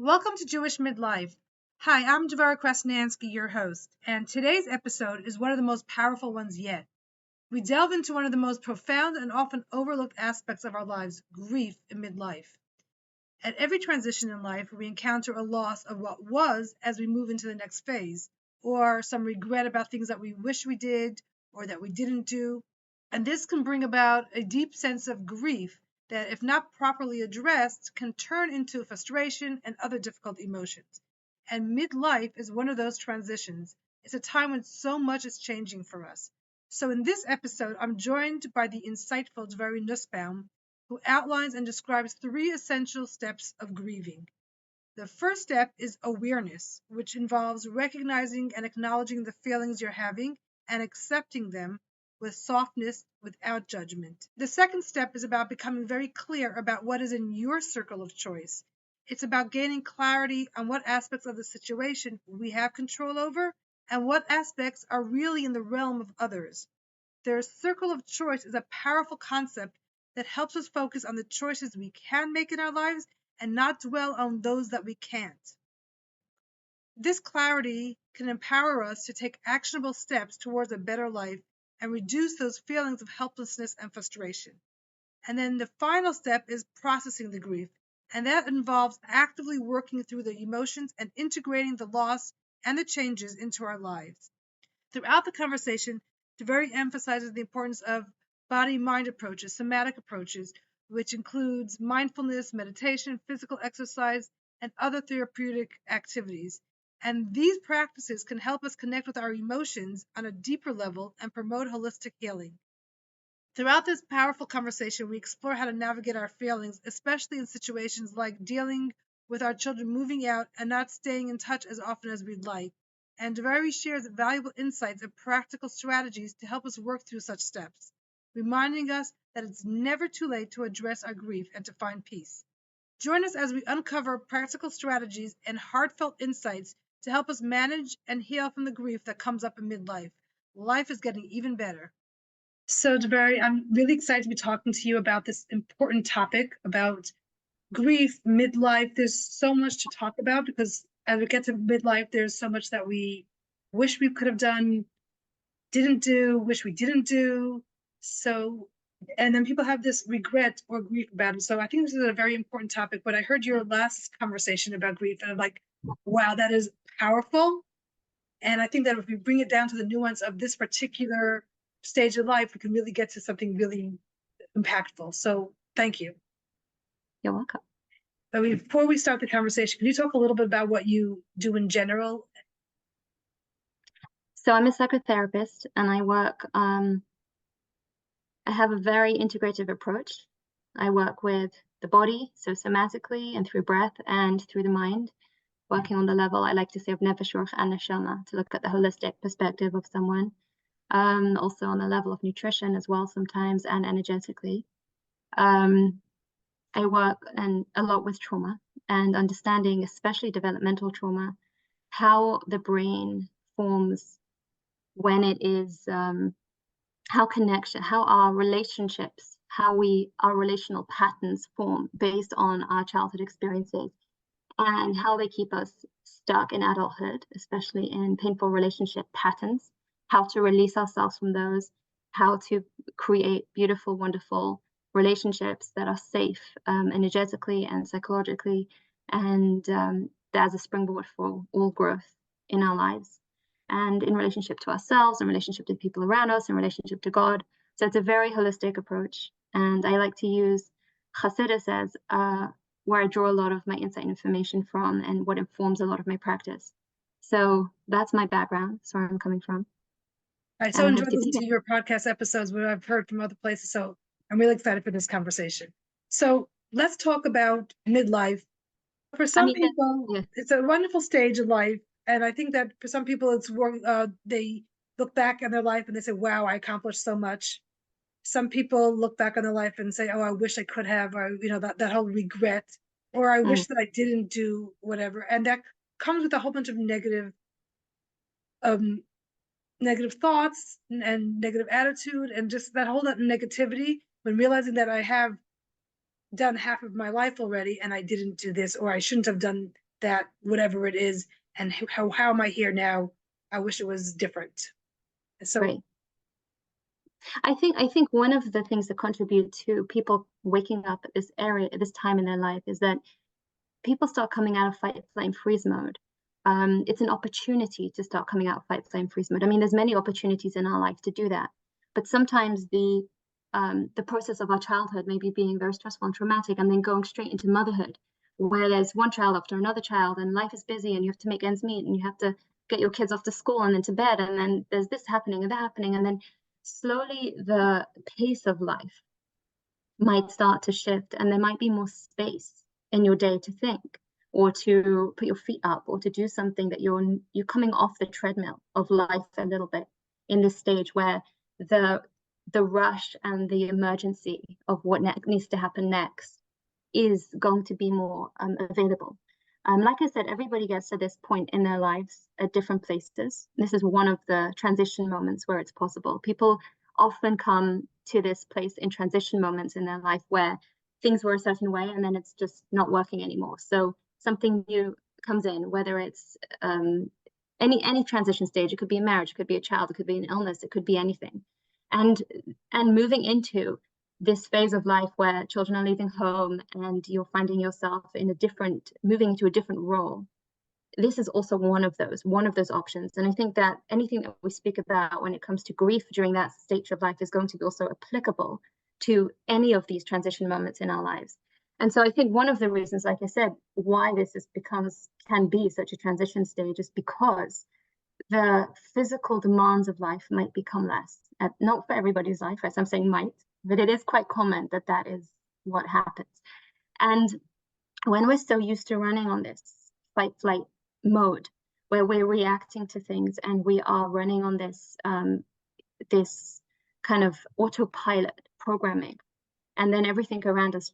Welcome to Jewish Midlife. Hi, I'm Devora Krasnianski, your host, and today's episode is one of the most powerful ones yet. We delve into one of the most profound and often overlooked aspects of our lives, grief in midlife. At every transition in life, we encounter a loss of what was as we move into the next phase, or some regret about things that we wish we did or that we didn't do. And this can bring about a deep sense of grief that, if not properly addressed, can turn into frustration and other difficult emotions. And midlife is one of those transitions. It's a time when so much is changing for us. So in this episode, I'm joined by the insightful Devori Nussbaum, who outlines and describes 3 essential steps of grieving. The first step is awareness, which involves recognizing and acknowledging the feelings you're having and accepting them with softness without judgment. The second step is about becoming very clear about what is in your circle of choice. It's about gaining clarity on what aspects of the situation we have control over and what aspects are really in the realm of others. Their circle of choice is a powerful concept that helps us focus on the choices we can make in our lives and not dwell on those that we can't. This clarity can empower us to take actionable steps towards a better life and reduce those feelings of helplessness and frustration. And then the final step is processing the grief, and that involves actively working through the emotions and integrating the loss and the changes into our lives. Throughout the conversation, Devori emphasizes the importance of body-mind approaches, somatic approaches, which includes mindfulness, meditation, physical exercise, and other therapeutic activities. And these practices can help us connect with our emotions on a deeper level and promote holistic healing. Throughout this powerful conversation, we explore how to navigate our feelings, especially in situations like dealing with our children moving out and not staying in touch as often as we'd like. And Devori shares valuable insights and practical strategies to help us work through such steps, reminding us that it's never too late to address our grief and to find peace. Join us as we uncover practical strategies and heartfelt insights to help us manage and heal from the grief that comes up in midlife. Life is getting even better. So, Devori, I'm really excited to be talking to you about this important topic about grief, midlife. There's so much to talk about because as we get to midlife, there's so much that we wish we could have done, didn't do, wish we didn't do. So, and then people have this regret or grief about it. So I think this is a very important topic. But I heard your last conversation about grief, and I'm like, wow, that is powerful. And I think that if we bring it down to the nuance of this particular stage of life, we can really get to something really impactful. So thank you. You're welcome. But before we start the conversation, can you talk a little bit about what you do in general? So I'm a psychotherapist and I work, I have a very integrative approach. I work with the body, so somatically and through breath and through the mind, working on the level, I like to say, of nefesh, ruach, and neshama, to look at the holistic perspective of someone. Also on the level of nutrition as well sometimes, and energetically. I work a lot with trauma and understanding, especially developmental trauma, how the brain forms when it is, how our relationships, our relational patterns form based on our childhood experiences, and how they keep us stuck in adulthood, especially in painful relationship patterns, how to release ourselves from those, how to create beautiful, wonderful relationships that are safe energetically and psychologically, and as a springboard for all growth in our lives, and in relationship to ourselves, in relationship to people around us, in relationship to God. So it's a very holistic approach. And I like to use Chassidus as where I draw a lot of my insight and information from and what informs a lot of my practice. So that's my background. That's where I'm coming from. I so enjoyed listening to your podcast episodes, where I've heard from other places. So I'm really excited for this conversation. So let's talk about midlife. For some people, it's a wonderful stage of life. And I think that for some people, it's they look back on their life and they say, wow, I accomplished so much. Some people look back on their life and say, oh, I wish I could have, or, that whole regret, or I wish that I didn't do whatever. And that comes with a whole bunch of negative thoughts and negative attitude, and just that whole negativity, when realizing that I have done half of my life already and I didn't do this, or I shouldn't have done that whatever it is, and how am I here now? I wish it was different. So Right. I think one of the things that contribute to people waking up at this area, at this time in their life, is that people start coming out of fight, flight, freeze mode. It's an opportunity to start coming out of fight, flight, freeze mode. I mean, there's many opportunities in our life to do that, but sometimes the process of our childhood maybe being very stressful and traumatic, and then going straight into motherhood, where there's one child after another child, and life is busy, and you have to make ends meet, and you have to get your kids off to school and then to bed, and then there's this happening and that happening, and then slowly the pace of life might start to shift, and there might be more space in your day to think, or to put your feet up, or to do something that you're coming off the treadmill of life a little bit in this stage where the rush and the emergency of what needs to happen next is going to be more available. Like I said, everybody gets to this point in their lives at different places. This is one of the transition moments where it's possible. People often come to this place in transition moments in their life where things were a certain way and then it's just not working anymore. So something new comes in, whether it's any transition stage. It could be a marriage, it could be a child, it could be an illness, it could be anything. And moving into this phase of life where children are leaving home and you're finding yourself in moving into a different role. This is also one of those options. And I think that anything that we speak about when it comes to grief during that stage of life is going to be also applicable to any of these transition moments in our lives. And so I think one of the reasons, like I said, why this can be such a transition stage is because the physical demands of life might become less. Not for everybody's life, as I'm saying might, but it is quite common that is what happens. And when we're so used to running on this fight flight mode, where we're reacting to things and we are running on this kind of autopilot programming, and then everything around us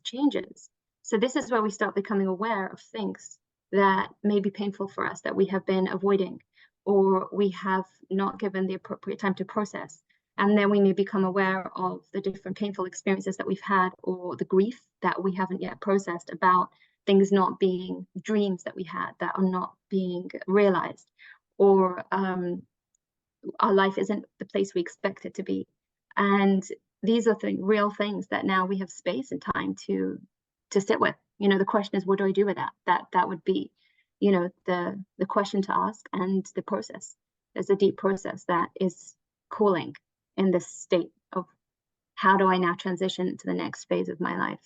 changes. So this is where we start becoming aware of things that may be painful for us, that we have been avoiding, or we have not given the appropriate time to process. And then we may become aware of the different painful experiences that we've had, or the grief that we haven't yet processed about things not being dreams that we had that are not being realized, or our life isn't the place we expect it to be. And these are real things that now we have space and time to sit with. The question is, what do I do with that? That would be, the question to ask, and the process. There's a deep process that is calling in this state of how do I now transition to the next phase of my life.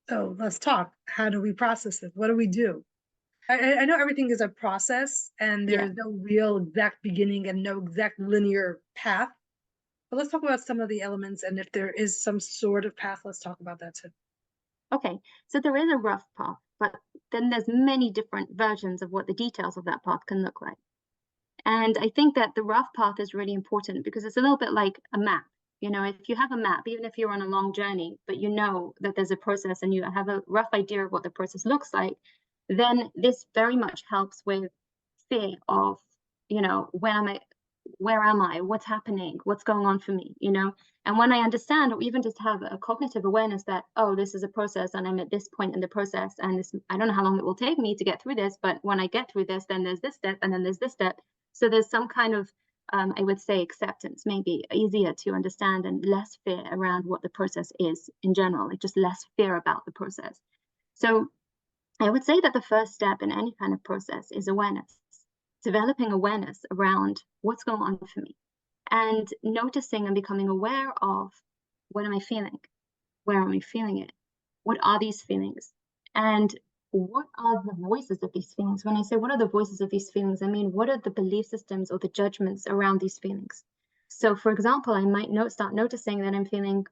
So let's talk. How do we process it? What do we do? I know everything is a process, and there's no real exact beginning and no exact linear path. But let's talk about some of the elements, and if there is some sort of path, let's talk about that too. Okay, so there is a rough path, but then there's many different versions of what the details of that path can look like. And I think that the rough path is really important because it's a little bit like a map. If you have a map, even if you're on a long journey, but you know that there's a process and you have a rough idea of what the process looks like, then this very much helps with fear of, where am I, what's happening, what's going on for me, And when I understand, or even just have a cognitive awareness that, oh, this is a process and I'm at this point in the process, and I don't know how long it will take me to get through this, but when I get through this, then there's this step, and then there's this step. So there's some kind of, I would say, acceptance, maybe easier to understand, and less fear around what the process is in general, like just less fear about the process. So I would say that the first step in any kind of process is awareness, developing awareness around what's going on for me, and noticing and becoming aware of, what am I feeling? Where am I feeling it? What are these feelings? And what are the voices of these feelings? When I say what are the voices of these feelings, I mean, what are the belief systems or the judgments around these feelings? So, for example, I might start noticing that I'm feeling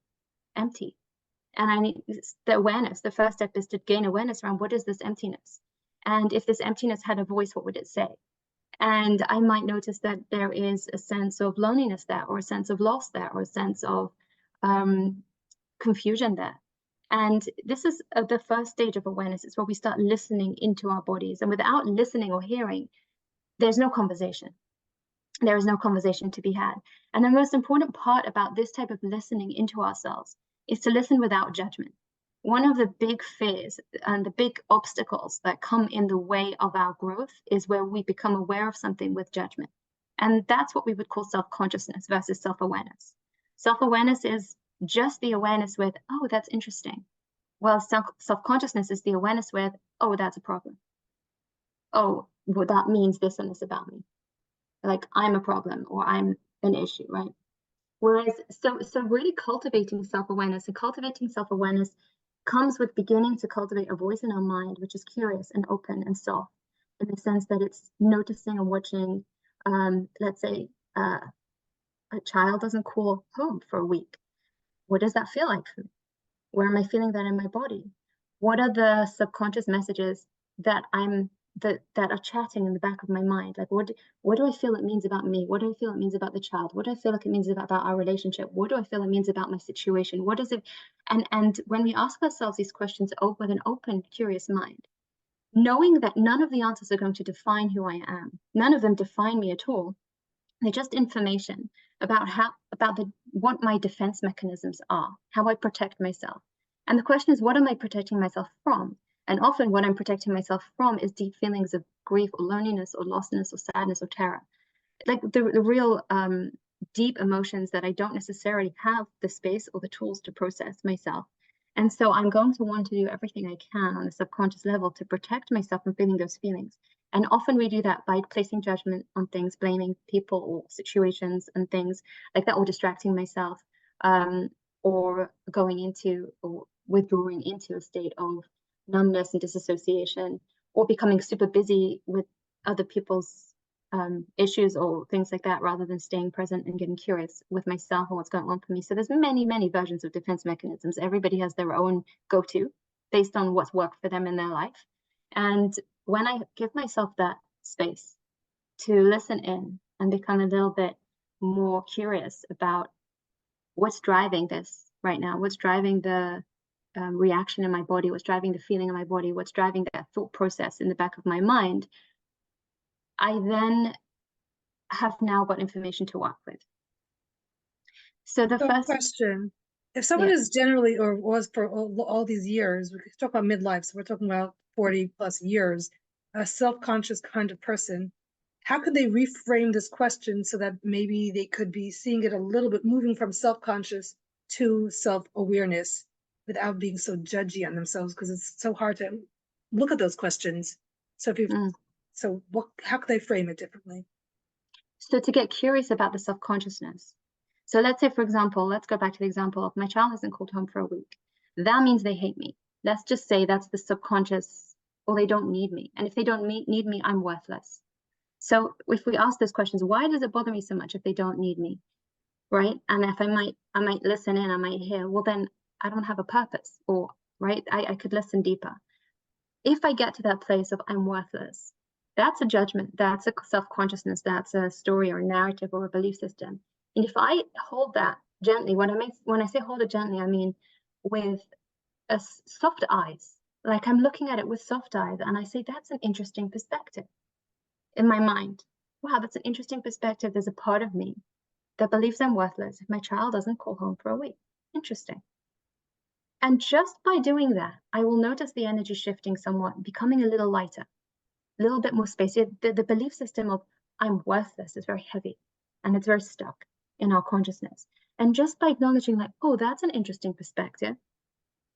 empty. And I need the awareness. The first step is to gain awareness around, what is this emptiness? And if this emptiness had a voice, what would it say? And I might notice that there is a sense of loneliness there, or a sense of loss there, or a sense of confusion there. And this is the first stage of awareness. It's where we start listening into our bodies. And without listening or hearing, there's no conversation. There is no conversation to be had. And the most important part about this type of listening into ourselves is to listen without judgment. one of the big fears and the big obstacles that come in the way of our growth is where we become aware of something with judgment. And that's what we would call self-consciousness versus self-awareness. Self-awareness is just the awareness with, oh, that's interesting. Well, self-consciousness is the awareness with, oh, that's a problem. Oh, well, that means this and this about me. Like I'm a problem or I'm an issue, right? Whereas, so really cultivating self-awareness, and cultivating self-awareness comes with beginning to cultivate a voice in our mind, which is curious and open and soft, in the sense that it's noticing and watching, let's say, a child doesn't call home for a week. What does that feel like for me? Where am I feeling that in my body? What are the subconscious messages that that are chatting in the back of my mind? Like, what do I feel it means about me? What do I feel it means about the child? What do I feel like it means about our relationship? What do I feel it means about my situation? What does it? And when we ask ourselves these questions with an open, curious mind, knowing that none of the answers are going to define who I am, none of them define me at all. They're just information about what my defense mechanisms are, how I protect myself. And the question is, what am I protecting myself from? And often what I'm protecting myself from is deep feelings of grief or loneliness or lostness or sadness or terror. Like the real deep emotions that I don't necessarily have the space or the tools to process myself. And so I'm going to want to do everything I can on a subconscious level to protect myself from feeling those feelings. And often we do that by placing judgment on things, blaming people or situations and things like that, or distracting myself, or going into or withdrawing into a state of numbness and disassociation, or becoming super busy with other people's issues or things like that, rather than staying present and getting curious with myself and what's going on for me. So there's many, many versions of defense mechanisms. Everybody has their own go-to based on what's worked for them in their life. And when I give myself that space to listen in and become a little bit more curious about what's driving this right now, what's driving the reaction in my body, what's driving the feeling in my body, what's driving that thought process in the back of my mind, I then have now got information to work with. So the first question, if someone is generally, or was for all these years, we talk about midlife, so we're talking about 40 plus years, a self-conscious kind of person, how could they reframe this question so that maybe they could be seeing it a little bit, moving from self-conscious to self-awareness without being so judgy on themselves? Because it's so hard to look at those questions. So if you, so what, how could they frame it differently? So to get curious about the self-consciousness. So let's say, for example, let's go back to the example of my child hasn't called home for a week. That means they hate me. Let's just say that's the subconscious, or they don't need me. And if they don't need me, I'm worthless. So if we ask those questions, why does it bother me so much if they don't need me, right? And if I might listen in, I might hear, well, then I don't have a purpose, or, right? I could listen deeper. If I get to that place of I'm worthless, that's a judgment, that's a self-consciousness, that's a story or a narrative or a belief system. And if I hold that gently, when I say hold it gently, I mean with a soft eyes, like I'm looking at it with soft eyes, and I say, that's an interesting perspective in my mind. Wow, that's an interesting perspective. There's a part of me that believes I'm worthless if my child doesn't call home for a week. Interesting. And just by doing that, I will notice the energy shifting somewhat, becoming a little lighter, a little bit more space. The belief system of I'm worthless is very heavy, and it's very stuck in our consciousness. And just by acknowledging like, oh, that's an interesting perspective,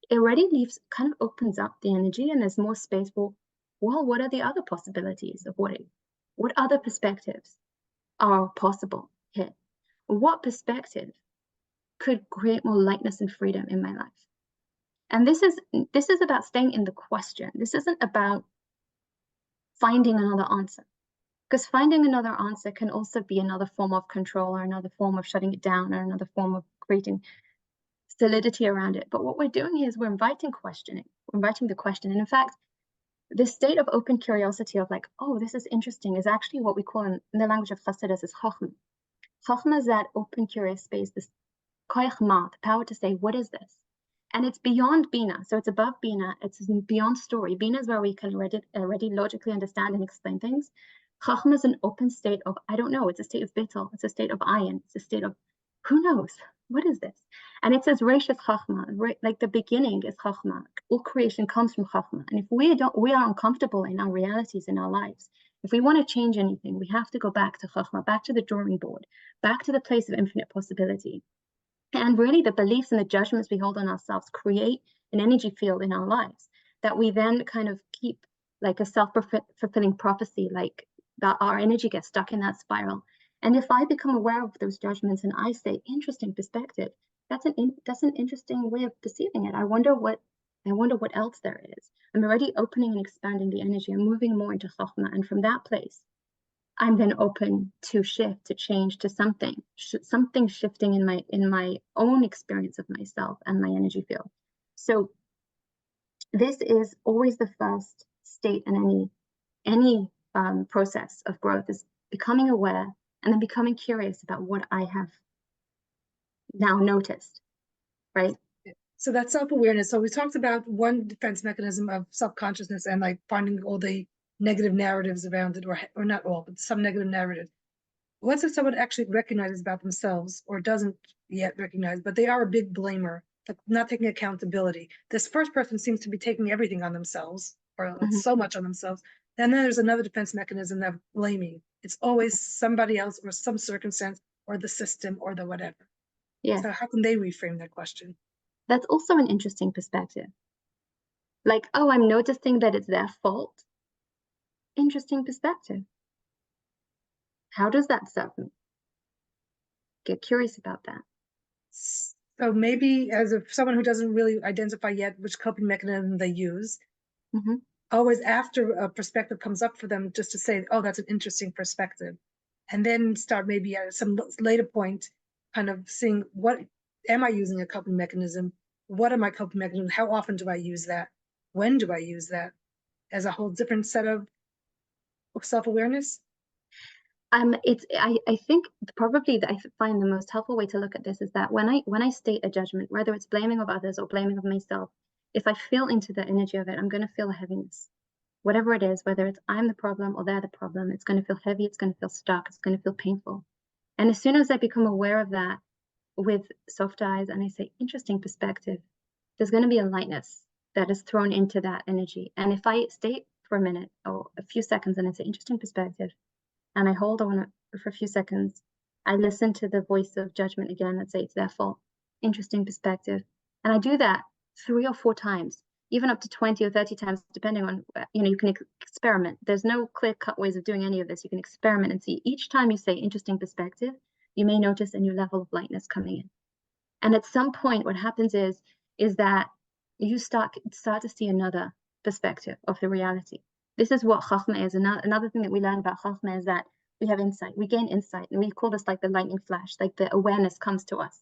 it already kind of opens up the energy, and there's more space for, well, what are the other possibilities of what other perspectives are possible here? What perspective could create more lightness and freedom in my life? And this is about staying in the question. This isn't about finding another answer, because finding another answer can also be another form of control, or another form of shutting it down, or another form of creating solidity around it. But what we're doing here is we're inviting questioning. We're inviting the question. And in fact, this state of open curiosity of like, oh, this is interesting, is actually what we call in the language of Chassidus is Chachma. Chachma is that open, curious space, this koyach ma, the power to say, what is this? And it's beyond Bina. So it's above Bina. It's beyond story. Bina is where we can already logically understand and explain things. Chachma is an open state of, I don't know. It's a state of bittul. It's a state of ayin. It's a state of, who knows? What is this? And it says Reish is Chachma, right? Like the beginning is Chachma. All creation comes from Chachma. And if we are uncomfortable in our realities in our lives, if we want to change anything, we have to go back to Chachma, back to the drawing board, back to the place of infinite possibility. And really, the beliefs and the judgments we hold on ourselves create an energy field in our lives that we then kind of keep like a self-fulfilling prophecy, like that our energy gets stuck in that spiral. And if I become aware of those judgments and I say, interesting perspective, that's an interesting way of perceiving it. I wonder what else there is. I'm already opening and expanding the energy. I'm moving more into Chachma. And from that place, I'm then open to shift, to change, to something shifting in my own experience of myself and my energy field. So this is always the first state in any process of growth, is becoming aware and then becoming curious about what I have now noticed, right? So that's self-awareness. So we talked about one defense mechanism of self-consciousness and like finding all the negative narratives around it, or not all, but some negative narrative. What's if someone actually recognizes about themselves or doesn't yet recognize, but they are a big blamer, like not taking accountability? This first person seems to be taking everything on themselves, or like so much on themselves. And then there's another defense mechanism of blaming. It's always somebody else or some circumstance or the system or the whatever. Yes. So how can they reframe that question? That's also an interesting perspective. Like, oh, I'm noticing that it's their fault. Interesting perspective. How does that serve me? Get curious about that. So maybe as someone who doesn't really identify yet which coping mechanism they use, always after a perspective comes up for them, just to say, oh, that's an interesting perspective. And then start maybe at some later point, kind of seeing, what am I using a coping mechanism? What are my coping mechanisms? How often do I use that? When do I use that? As a whole different set of self-awareness? I think probably that I find the most helpful way to look at this is that when I state a judgment, whether it's blaming of others or blaming of myself, if I feel into the energy of it, I'm going to feel a heaviness. Whatever it is, whether it's I'm the problem or they're the problem, it's going to feel heavy, it's going to feel stuck, it's going to feel painful. And as soon as I become aware of that with soft eyes and I say, interesting perspective, there's going to be a lightness that is thrown into that energy. And if I stay for a minute or a few seconds and I say, interesting perspective, and I hold on for a few seconds, I listen to the voice of judgment again that says it's their fault. Interesting perspective. And I do that 3 or 4 times, even up to 20 or 30 times, depending on, you can experiment. There's no clear-cut ways of doing any of this. You can experiment and see. Each time you say interesting perspective, you may notice a new level of lightness coming in. And at some point, what happens is that you start to see another perspective of the reality. This is what Chachma is. Another thing that we learn about Chachma is that we have insight. We gain insight, and we call this like the lightning flash, like the awareness comes to us.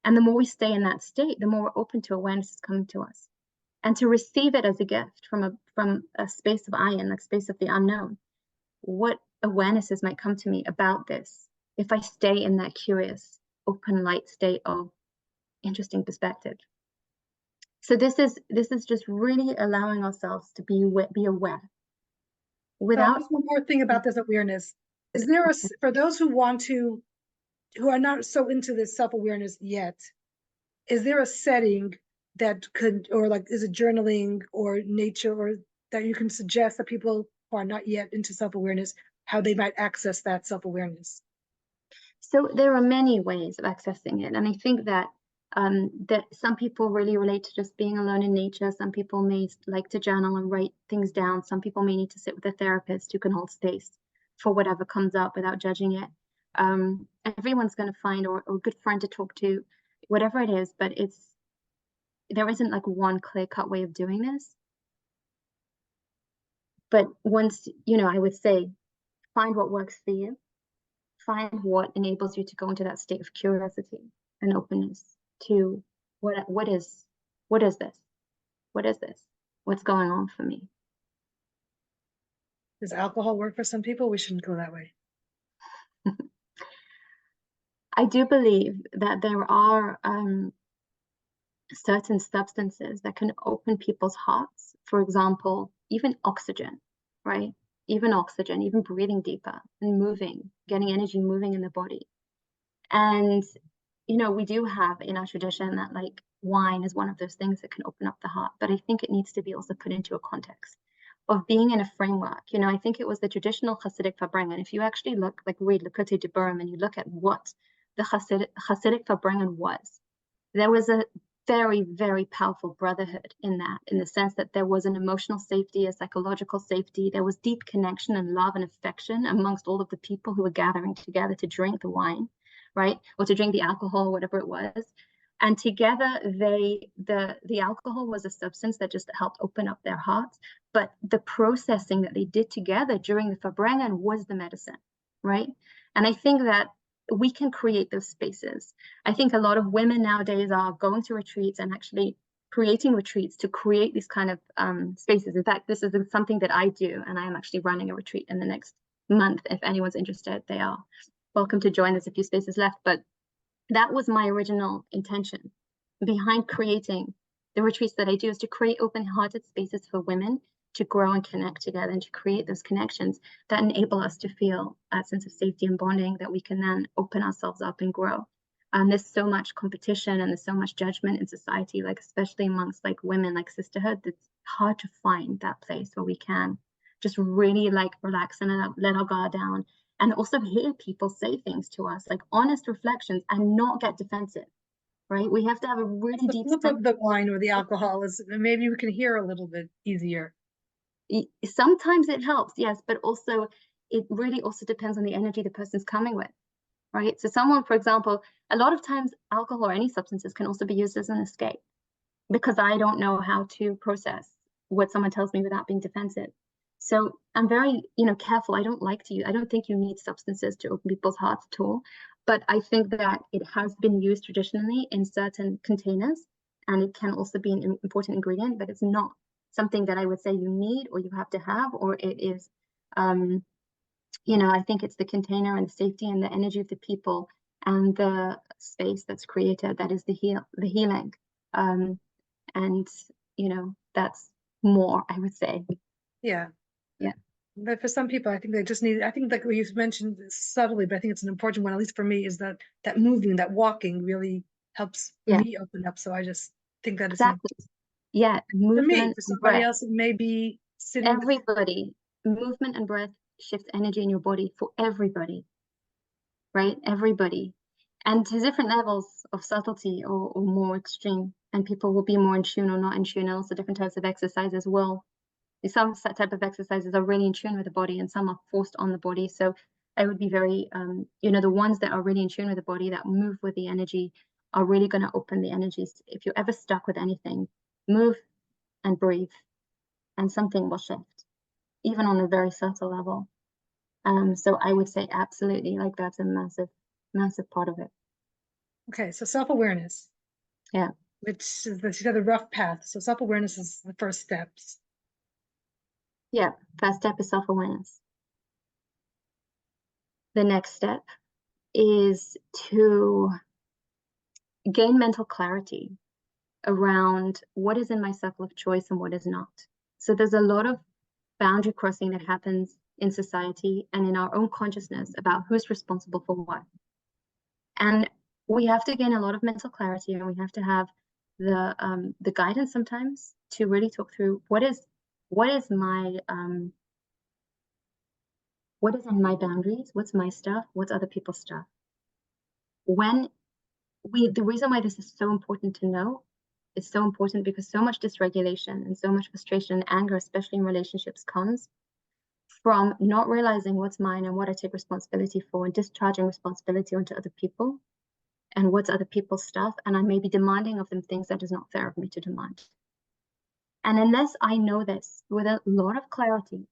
And the more we stay in that state, the more we're open to awareness coming to us. And to receive it as a gift from a space of ayin, like space of the unknown. What awarenesses might come to me about this if I stay in that curious, open, light state of interesting perspective. So this is just really allowing ourselves to be aware. Without one more thing about this awareness, is there for those who are not so into this self-awareness yet, is there a setting that could, or like, is it journaling or nature, or that you can suggest that people who are not yet into self-awareness, how they might access that self-awareness? So there are many ways of accessing it. And I think that some people really relate to just being alone in nature. Some people may like to journal and write things down. Some people may need to sit with a therapist who can hold space for whatever comes up without judging it. Everyone's going to find or a good friend to talk to, whatever it is, but there isn't like one clear-cut way of doing this. But once, I would say, find what works for you. Find what enables you to go into that state of curiosity and openness to what is this? What is this? What's going on for me? Does alcohol work for some people? We shouldn't go that way. I do believe that there are certain substances that can open people's hearts. For example, even oxygen, right? Even oxygen, even breathing deeper and moving, getting energy moving in the body. And you know, we do have in our tradition that like wine is one of those things that can open up the heart, but I think it needs to be also put into a context of being in a framework. You know, I think it was the traditional Hasidic Farbrengen. If you actually look, like read Likutei Devarim, and you look at what the Hasidic Farbrengen was, there was a very, very powerful brotherhood in that, in the sense that there was an emotional safety, a psychological safety. There was deep connection and love and affection amongst all of the people who were gathering together to drink the wine, right? Or to drink the alcohol, whatever it was. And together, the alcohol was a substance that just helped open up their hearts. But the processing that they did together during the Farbrengen was the medicine, right? And I think that we can create those spaces. I think a lot of women nowadays are going to retreats and actually creating retreats to create these kind of spaces. In fact, this is something that I do, and I am actually running a retreat in the next month. If anyone's interested, they are welcome to join. There's a few spaces left, but that was my original intention behind creating the retreats that I do, is to create open-hearted spaces for women to grow and connect together, and to create those connections that enable us to feel a sense of safety and bonding, that we can then open ourselves up and grow. There's so much competition and there's so much judgment in society, like especially amongst like women, like sisterhood, it's hard to find that place where we can just really like relax and let our guard down, and also hear people say things to us, like honest reflections, and not get defensive, right? We have to have a really deep flip of the wine or the alcohol is maybe we can hear a little bit easier. Sometimes it helps, yes, but also it really also depends on the energy the person's coming with, right? So someone, for example, a lot of times alcohol or any substances can also be used as an escape, because I don't know how to process what someone tells me without being defensive. So I'm very, you know, careful. I don't think you need substances to open people's hearts at all. But I think that it has been used traditionally in certain containers, and it can also be an important ingredient, but it's not something that I would say you need or you have to have, or it is, you know, I think it's the container and the safety and the energy of the people and the space that's created that is the healing. And, you know, that's more, I would say. Yeah. Yeah. But for some people, I think they just need, I think like what you mentioned subtly, but I think it's an important one, at least for me, is that moving, that walking really helps me open up. So I just think that it's exactly. Yeah, for me. movement, For somebody breath. else, it may be sitting. Everybody, movement and breath shifts energy in your body for everybody, right? Everybody. And to different levels of subtlety or more extreme. And people will be more in tune or not in tune. And also different types of exercises will. Some type of exercises are really in tune with the body, and some are forced on the body. So I would be very, you know, the ones that are really in tune with the body, that move with the energy, are really going to open the energies. If you're ever stuck with anything, move and breathe, and something will shift, even on a very subtle level. So I would say absolutely, like that's a massive, massive part of it. Okay, so self-awareness. Yeah. Which is the rough path. So self-awareness is the first steps. Yeah, first step is self-awareness. The next step is to gain mental clarity around what is in my circle of choice and what is not. So there's a lot of boundary crossing that happens in society and in our own consciousness about who's responsible for what. And we have to gain a lot of mental clarity, and we have to have the guidance sometimes to really talk through what is my what is in my boundaries, what's my stuff, what's other people's stuff. The reason why this is so important to know, it's so important because so much dysregulation and so much frustration and anger, especially in relationships, comes from not realizing what's mine and what I take responsibility for, and discharging responsibility onto other people and what's other people's stuff. And I may be demanding of them things that is not fair of me to demand. And unless I know this with a lot of clarity,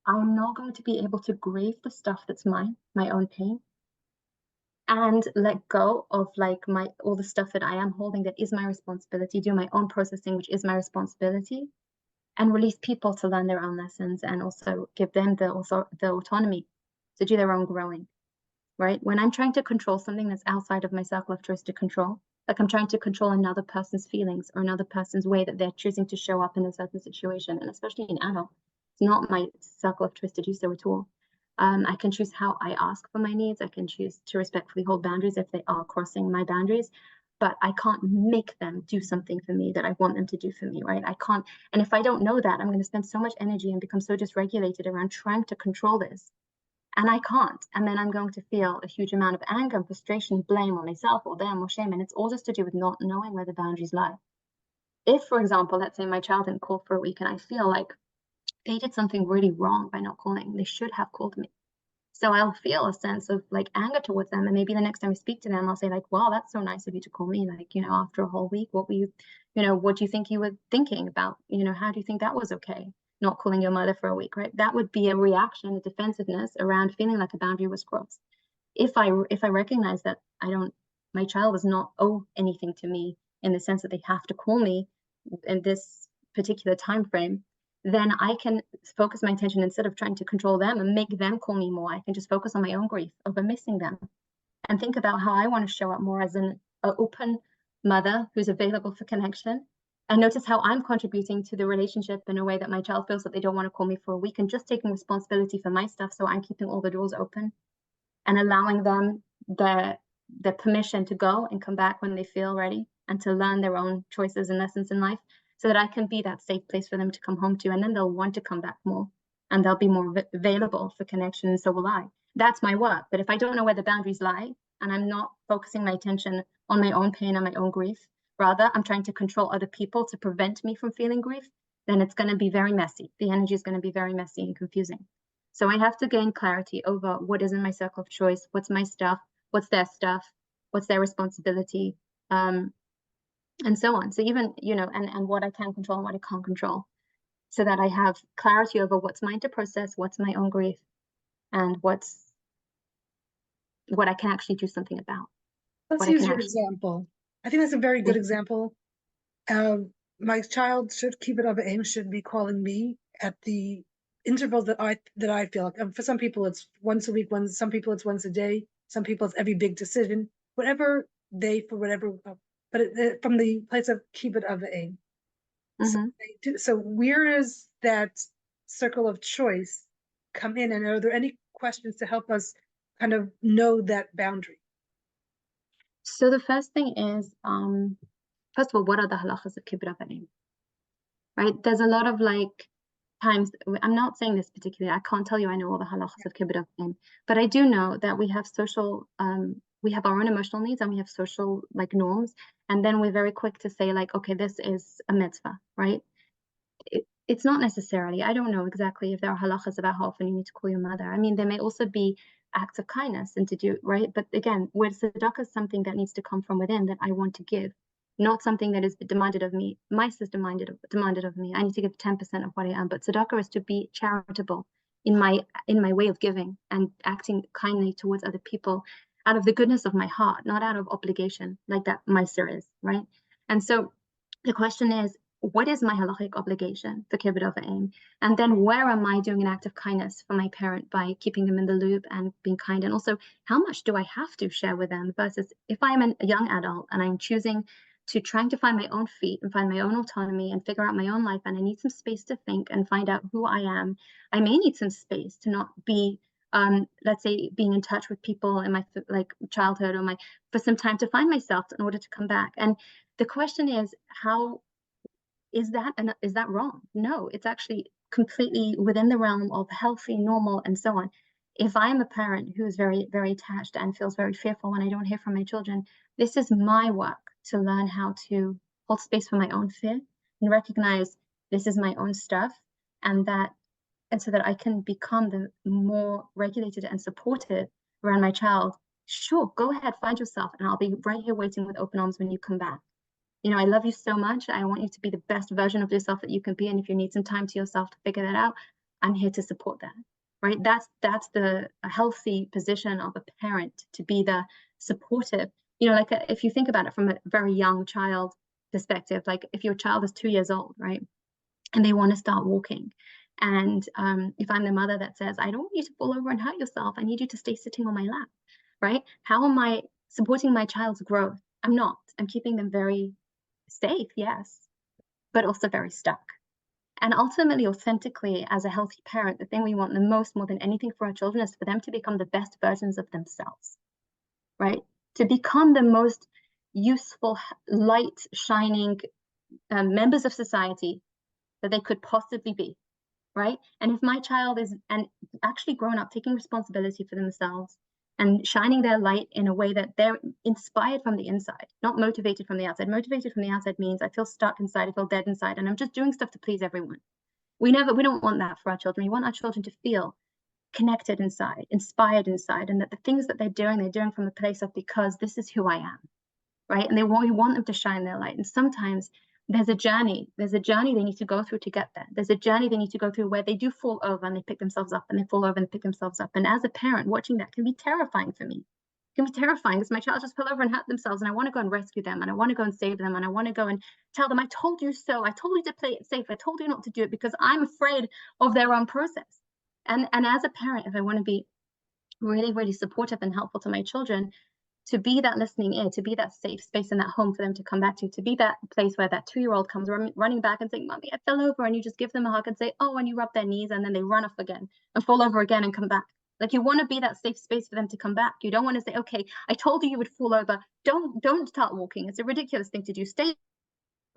I'm not going to be able to grieve the stuff that's mine, my own pain, and let go of like all the stuff that I am holding that is my responsibility, do my own processing, which is my responsibility, and release people to learn their own lessons, and also give them the autonomy to do their own growing, right? When I'm trying to control something that's outside of my circle of choice to control, like I'm trying to control another person's feelings or another person's way that they're choosing to show up in a certain situation, and especially in adult, it's not my circle of choice to do so at all. I can choose how I ask for my needs. I can choose to respectfully hold boundaries if they are crossing my boundaries, but I can't make them do something for me that I want them to do for me, right? I can't. And if I don't know that, I'm going to spend so much energy and become so dysregulated around trying to control this. And I can't. And then I'm going to feel a huge amount of anger and frustration, blame on myself or them or shame. And it's all just to do with not knowing where the boundaries lie. If, for example, let's say my child didn't call for a week and I feel like they did something really wrong by not calling, they should have called me. So I'll feel a sense of like anger towards them. And maybe the next time I speak to them, I'll say like, wow, that's so nice of you to call me. Like, after a whole week, what were you, what do you think you were thinking about? How do you think that was okay? Not calling your mother for a week, right? That would be a reaction, a defensiveness around feeling like a boundary was crossed. If I recognize that my child does not owe anything to me in the sense that they have to call me in this particular time frame, then I can focus my attention instead of trying to control them and make them call me more. I can just focus on my own grief over missing them and think about how I want to show up more as an open mother who's available for connection. And notice how I'm contributing to the relationship in a way that my child feels that they don't want to call me for a week, and just taking responsibility for my stuff. So I'm keeping all the doors open and allowing them the permission to go and come back when they feel ready and to learn their own choices and lessons in life, so that I can be that safe place for them to come home to. And then they'll want to come back more and they'll be more available for connection. And so will I. That's my work. But if I don't know where the boundaries lie and I'm not focusing my attention on my own pain and my own grief, rather I'm trying to control other people to prevent me from feeling grief, then it's going to be very messy. The energy is going to be very messy and confusing. So I have to gain clarity over what is in my circle of choice, what's my stuff, what's their stuff, what's their responsibility, and so on. So even, and what I can control and what I can't control, so that I have clarity over what's mine to process, what's my own grief, and what I can actually do something about. Let's use your example. I think that's a very good example. My child should keep it up. Aim should be calling me at the intervals that I feel like. For some people, it's once a week. Some people it's once a day. Some people it's every big decision. Whatever but from the place of keep it of aim. Mm-hmm. So where is that circle of choice come in, and are there any questions to help us kind of know that boundary? So the first thing is, first of all, what are the halachas of kibbut aim? Right? There's a lot of times, I'm not saying this particularly, I can't tell you I know all the halachas of kibbut aim, but I do know that we have social, we have our own emotional needs and we have social norms, and then we're very quick to say okay, this is a mitzvah, right? It's not necessarily. I don't know exactly if there are halachas about how often you need to call your mother. I mean, there may also be acts of kindness and to do, right? But again, where tzedakah is something that needs to come from within, that I want to give, not something that is demanded of me. Mice is demanded of me. I need to give 10% of what I am. But tzedakah is to be charitable in my way of giving and acting kindly towards other people out of the goodness of my heart, not out of obligation, like that miser is, right? And so the question is, what is my halachic obligation for kibbut aim? And then where am I doing an act of kindness for my parent by keeping them in the loop and being kind? And also, how much do I have to share with them versus if I'm a young adult and I'm choosing to trying to find my own feet and find my own autonomy and figure out my own life, and I need some space to think and find out who I am. I may need some space to not be, let's say, being in touch with people in my childhood or for some time to find myself in order to come back. And the question is, how is that wrong? No, it's actually completely within the realm of healthy, normal, and so on. If I'm a parent who is very, very attached and feels very fearful when I don't hear from my children, this is my work to learn how to hold space for my own fear and recognize this is my own stuff, and so that I can become the more regulated and supportive around my child. Sure, go ahead, find yourself, and I'll be right here waiting with open arms when you come back. I love you so much. I want you to be the best version of yourself that you can be. And if you need some time to yourself to figure that out, I'm here to support that, right? That's the healthy position of a parent, to be the supportive. If you think about it from a very young child perspective, if your child is 2 years old, right, and they want to start walking, and if I'm the mother that says, I don't want you to fall over and hurt yourself, I need you to stay sitting on my lap, right? How am I supporting my child's growth? I'm not. I'm keeping them very safe, yes, but also very stuck. And ultimately, authentically, as a healthy parent, the thing we want the most, more than anything for our children, is for them to become the best versions of themselves, right? To become the most useful, light shining members of society that they could possibly be, right? And if my child is actually grown up, taking responsibility for themselves and shining their light in a way that they're inspired from the inside, not motivated from the outside. Motivated from the outside means I feel stuck inside, I feel dead inside, and I'm just doing stuff to please everyone. We don't want that for our children. We want our children to feel connected inside, inspired inside, and that the things that they're doing from a place of, because this is who I am, right? And we want them to shine their light. And sometimes there's a journey they need to go through to get there. There's a journey they need to go through where they do fall over and they pick themselves up, and they fall over and pick themselves up. And as a parent, watching that can be terrifying for me. It can be terrifying because my child just fell over and hurt themselves, and I want to go and rescue them, and I want to go and save them, and I want to go and tell them, I told you so. I told you to play it safe. I told you not to do it, because I'm afraid of their own process. And as a parent, if I want to be really, really supportive and helpful to my children, to be that listening ear, to be that safe space in that home for them to come back to be that place where that 2-year-old comes running back and saying, Mommy, I fell over, and you just give them a hug and say, oh, and you rub their knees, and then they run off again and fall over again and come back. Like, you want to be that safe space for them to come back. You don't want to say, okay, I told you would fall over. Don't start walking. It's a ridiculous thing to do. Stay.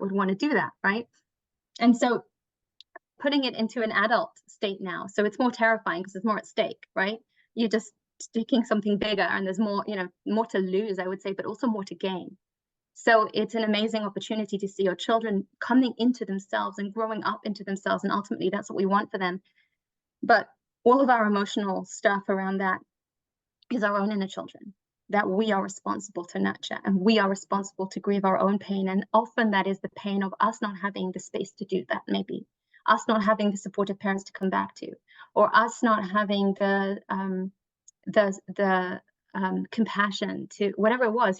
Would want to do that, right? And so putting it into an adult state now, so it's more terrifying because there's more at stake, right? You're just taking something bigger, and there's more, more to lose, I would say, but also more to gain. So it's an amazing opportunity to see your children coming into themselves and growing up into themselves, and ultimately that's what we want for them. But all of our emotional stuff around that is our own inner children that we are responsible to nurture, and we are responsible to grieve our own pain. And often that is the pain of us not having the space to do that, maybe us not having the supportive parents to come back to, or us not having the compassion to whatever it was.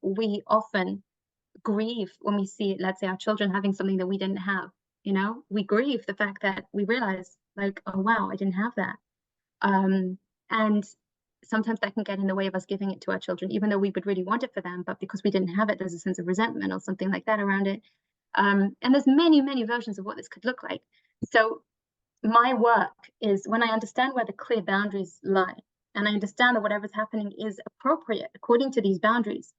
We often grieve when we see, let's say, our children having something that we didn't have. We grieve the fact that we realize, like, oh wow, I didn't have that. And sometimes that can get in the way of us giving it to our children, even though we would really want it for them, but because we didn't have it, there's a sense of resentment or something like that around it. And there's many versions of what this could look like. So my work is, when I understand where the clear boundaries lie, and I understand that whatever's happening is appropriate according to these boundaries,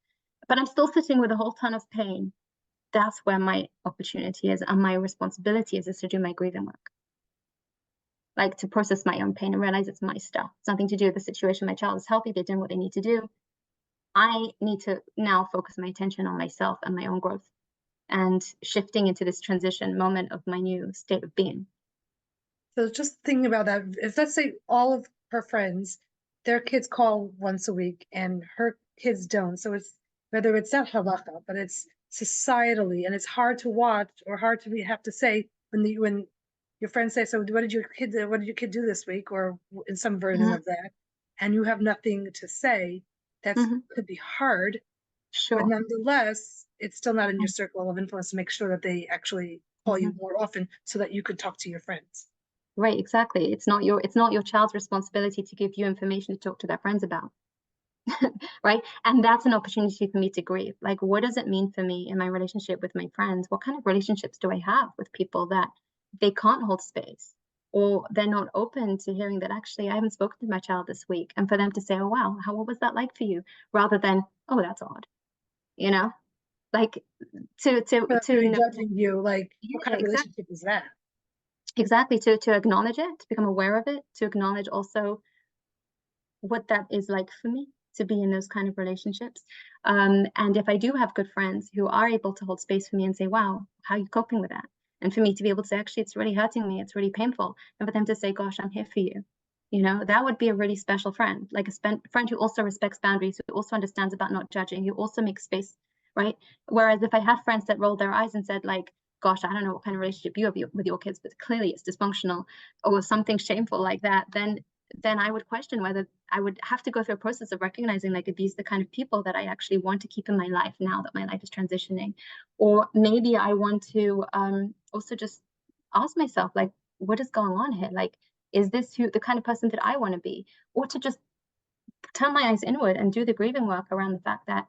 but I'm still sitting with a whole ton of pain, that's where my opportunity is, and my responsibility is to do my grieving work. Like, to process my own pain and realize it's my stuff. It's nothing to do with the situation. My child is healthy. They're doing what they need to do. I need to now focus my attention on myself and my own growth, and shifting into this transition moment of my new state of being. So just thinking about that, if let's say all of her friends, their kids call once a week and her kids don't. So it's, whether it's not halacha, but it's societally, and it's hard to watch, or hard to have to say when your friends say, so what did your kid do this week, or in some version of that, and you have nothing to say, that could be hard. Sure. But nonetheless, it's still not in your circle of influence to make sure that they actually call you more often so that you could talk to your friends. Right, exactly. It's not your child's responsibility to give you information to talk to their friends about. Right? And that's an opportunity for me to grieve. Like, what does it mean for me in my relationship with my friends? What kind of relationships do I have with people that they can't hold space, or they're not open to hearing that, actually, I haven't spoken to my child this week, and for them to say, oh wow, what was that like for you, rather than, oh, that's odd, like to judging you, like, what kind of relationship is that? Exactly. To acknowledge it, to become aware of it, to acknowledge also what that is like for me to be in those kind of relationships. And if I do have good friends who are able to hold space for me and say, wow, how are you coping with that? And for me to be able to say, actually, it's really hurting me, it's really painful. And for them to say, gosh, I'm here for you. That would be a really special friend, like a friend who also respects boundaries, who also understands about not judging, who also makes space, right? Whereas if I had friends that rolled their eyes and said, like, gosh, I don't know what kind of relationship you have with your kids, but clearly it's dysfunctional, or something shameful like that, then I would question whether I would have to go through a process of recognizing, like, are these the kind of people that I actually want to keep in my life now that my life is transitioning? Or maybe I want to also just ask myself, like, what is going on here? Like, is this the kind of person that I want to be? Or to just turn my eyes inward and do the grieving work around the fact that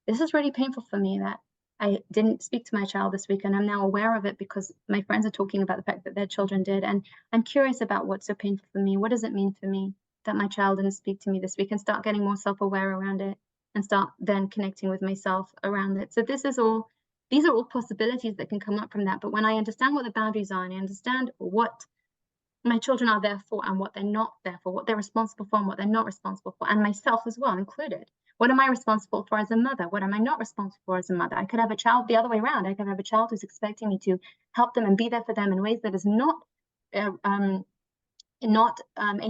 this is really painful for me, that I didn't speak to my child this week, and I'm now aware of it because my friends are talking about the fact that their children did. And I'm curious about what's so painful for me. What does it mean for me that my child didn't speak to me this week, and start getting more self-aware around it, and start then connecting with myself around it. So these are all possibilities that can come up from that. But when I understand what the boundaries are, and I understand what my children are there for and what they're not there for, what they're responsible for and what they're not responsible for, and myself as well included. What am I responsible for as a mother? What am I not responsible for as a mother? I could have a child the other way around. I could have a child who's expecting me to help them and be there for them in ways that is not age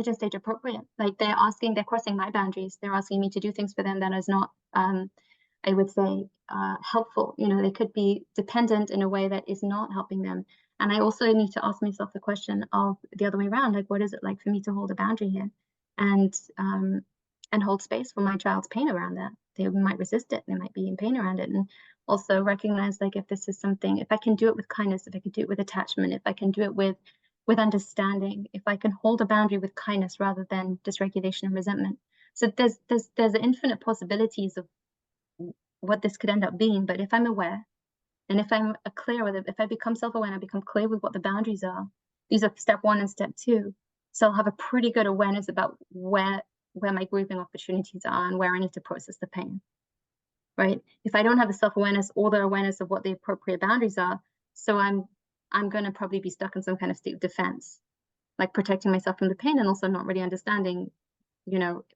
and stage appropriate. Like they're crossing my boundaries. They're asking me to do things for them that is not, I would say, helpful. They could be dependent in a way that is not helping them. And I also need to ask myself the question of the other way around, like, what is it like for me to hold a boundary here and hold space for my child's pain around that? They might resist it. They might be in pain around it. And also recognize, like, if this is something, if I can do it with kindness, if I can do it with attachment, if I can do it with understanding, if I can hold a boundary with kindness rather than dysregulation and resentment. So there's infinite possibilities of what this could end up being. But if I'm aware, and if I'm clear with it, if I become self-aware and I become clear with what the boundaries are, these are step 1 and step 2. So I'll have a pretty good awareness about where my grieving opportunities are and where I need to process the pain, right? If I don't have the self-awareness or the awareness of what the appropriate boundaries are, so I'm going to probably be stuck in some kind of state of defense, like protecting myself from the pain, and also not really understanding,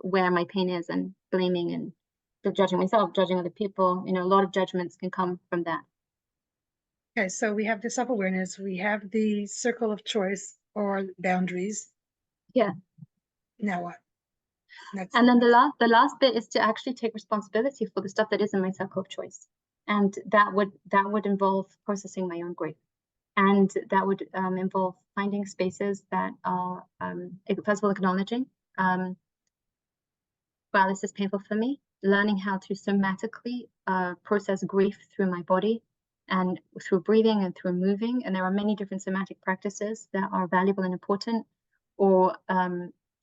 where my pain is, and blaming and judging myself, judging other people. A lot of judgments can come from that. Okay, so we have the self-awareness, we have the circle of choice or boundaries. Yeah. Now what? And then the last bit is to actually take responsibility for the stuff that is in my circle of choice. And that would involve processing my own grief. And that would involve finding spaces that are, first of all, acknowledging, wow, this is painful for me, learning how to somatically process grief through my body and through breathing and through moving. And there are many different somatic practices that are valuable and important, or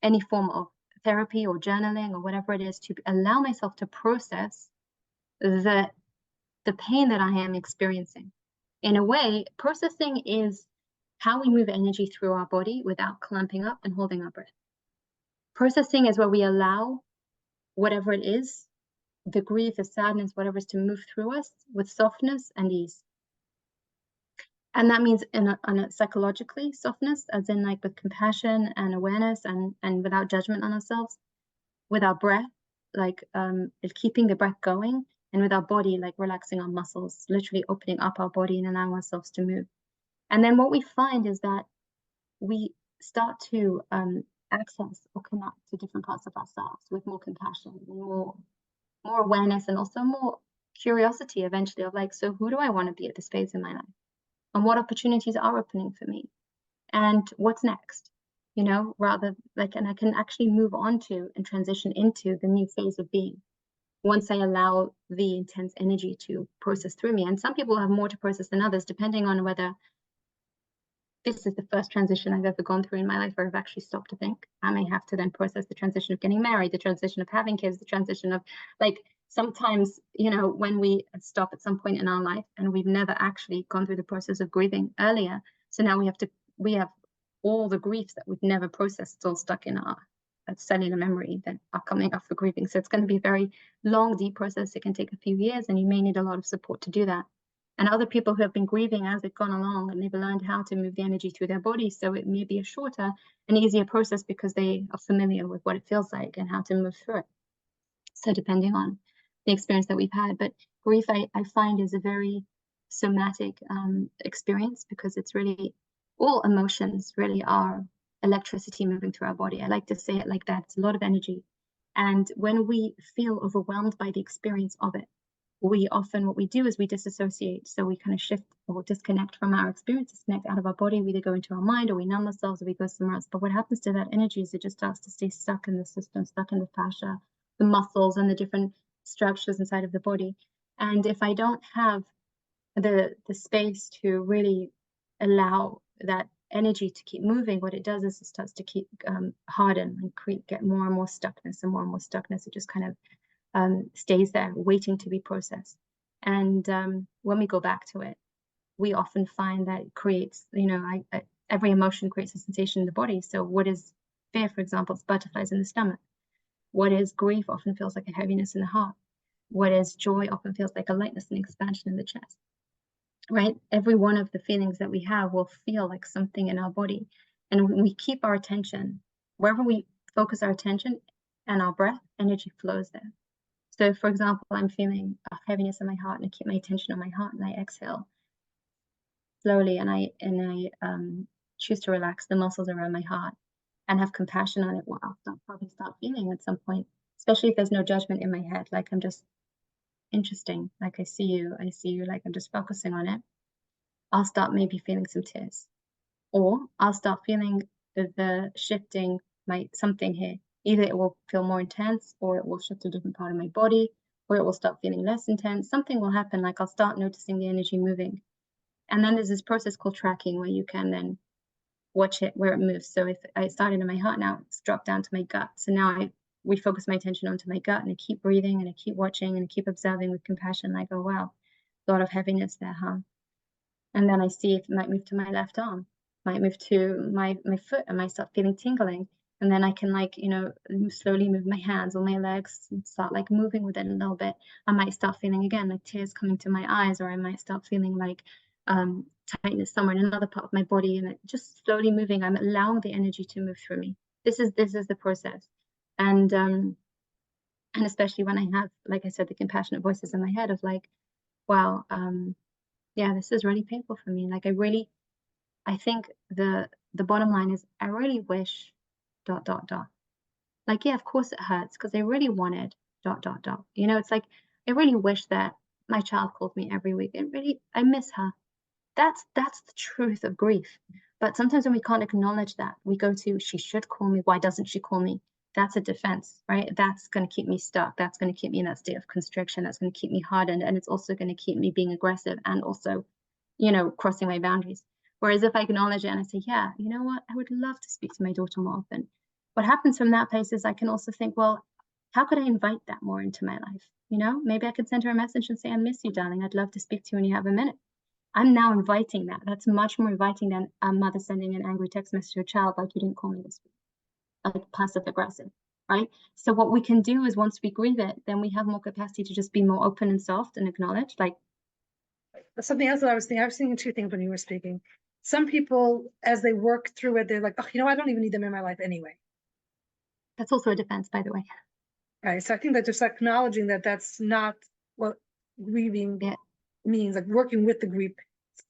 any form of therapy or journaling or whatever it is, to allow myself to process the pain that I am experiencing. In a way, processing is how we move energy through our body without clamping up and holding our breath. Processing is where we allow whatever it is, the grief, the sadness, whatever is, to move through us with softness and ease. And that means on a psychologically softness, as in like with compassion and awareness and without judgment on ourselves, with our breath, like keeping the breath going, and with our body, like relaxing our muscles, literally opening up our body and allowing ourselves to move. And then what we find is that we start to access or connect to different parts of ourselves with more compassion, more awareness, and also more curiosity eventually of like, so who do I want to be at this phase in my life? And what opportunities are opening for me? And what's next? Rather like, and I can actually move on to and transition into the new phase of being once I allow the intense energy to process through me. And some people have more to process than others, depending on whether this is the first transition I've ever gone through in my life where I've actually stopped to think. I may have to then process the transition of getting married, the transition of having kids, the transition of, like, sometimes, when we stop at some point in our life and we've never actually gone through the process of grieving earlier. So now we have all the griefs that we've never processed still stuck in our cellular memory that are coming up for grieving. So it's going to be a very long, deep process. It can take a few years, and you may need a lot of support to do that. And other people who have been grieving as they've gone along, and they've learned how to move the energy through their body. So it may be a shorter and easier process because they are familiar with what it feels like and how to move through it. So depending on the experience that we've had. But grief, I find, is a very somatic experience, because it's really, all emotions really are electricity moving through our body. I like to say it like that. It's a lot of energy. And when we feel overwhelmed by the experience of it, what we do is we disassociate. So we kind of shift or disconnect from our experience, disconnect out of our body. We either go into our mind, or we numb ourselves, or we go somewhere else. But what happens to that energy is it just starts to stay stuck in the system, stuck in the fascia, the muscles, and the different structures inside of the body. And if I don't have the space to really allow that energy to keep moving, what it does is it starts to keep harden and get more and more stuckness and more stuckness. It just kind of stays there waiting to be processed. And when we go back to it, we often find that it creates, every emotion creates a sensation in the body. So what is fear, for example? It's butterflies in the stomach. What is grief often feels like a heaviness in the heart. What is joy often feels like a lightness and expansion in the chest, right? Every one of the feelings that we have will feel like something in our body. And when we keep our attention, wherever we focus our attention and our breath, energy flows there. So for example, I'm feeling a heaviness in my heart and I keep my attention on my heart and I exhale slowly and I choose to relax the muscles around my heart and have compassion on it. Well, I'll probably start feeling at some point, especially if there's no judgment in my head. Like I'm just interesting. Like I see you, like I'm just focusing on it. I'll start maybe feeling some tears, or I'll start feeling the shifting something here. Either it will feel more intense, or it will shift to a different part of my body, or it will start feeling less intense. Something will happen, like I'll start noticing the energy moving. And then there's this process called tracking where you can then watch it where it moves. So if I started in my heart, now it's dropped down to my gut. So now I refocus my attention onto my gut and I keep breathing and I keep watching and I keep observing with compassion, like, oh wow, a lot of heaviness there, huh? And then I see if it might move to my left arm, might move to my foot, and might start feeling tingling. And then I can slowly move my hands or my legs and start like moving with it a little bit. I might start feeling again like tears coming to my eyes, or I might start feeling like tightness somewhere in another part of my body, and it just slowly moving. I'm allowing the energy to move through me. This is the process. And especially when I have, like I said, the compassionate voices in my head of like, wow, yeah, this is really painful for me. Like I think the bottom line is I really wish ... Like, yeah, of course it hurts because I really wanted ... It's like I really wish that my child called me every week. I miss her. That's the truth of grief. But sometimes when we can't acknowledge that, we go to, she should call me. Why doesn't she call me? That's a defense, right? That's going to keep me stuck. That's going to keep me in that state of constriction. That's going to keep me hardened. And it's also going to keep me being aggressive and also, crossing my boundaries. Whereas if I acknowledge it and I say, yeah, you know what? I would love to speak to my daughter more often. What happens from that place is I can also think, well, how could I invite that more into my life? Maybe I could send her a message and say, I miss you, darling. I'd love to speak to you when you have a minute. I'm now inviting that. That's much more inviting than a mother sending an angry text message to a child, like, you didn't call me this week, like passive aggressive, right? So what we can do is once we grieve it, then we have more capacity to just be more open and soft and acknowledge, like. Something else that I was thinking two things when you were speaking. Some people, as they work through it, they're like, oh, I don't even need them in my life anyway. That's also a defense, by the way. Right. So I think that just acknowledging that that's not what grieving means, like working with the grief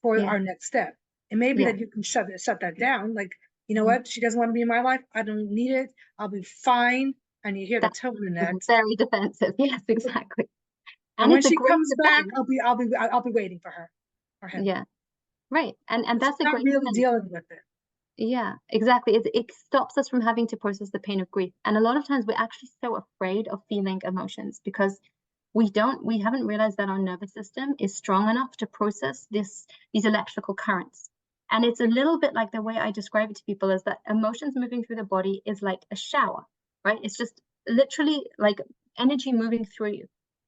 for our next step. And maybe that you can shut that down. Like, you know what? She doesn't want to be in my life. I don't need it. I'll be fine. And you hear the tone in that. Very defensive. Yes, exactly. And when she comes back, I'll be waiting for her or him. Yeah. Right. And that's not really dealing with it. Yeah, exactly. It stops us from having to process the pain of grief. And a lot of times we're actually so afraid of feeling emotions because we haven't realized that our nervous system is strong enough to process these electrical currents. And it's a little bit like the way I describe it to people is that emotions moving through the body is like a shower, right? It's just literally like energy moving through you.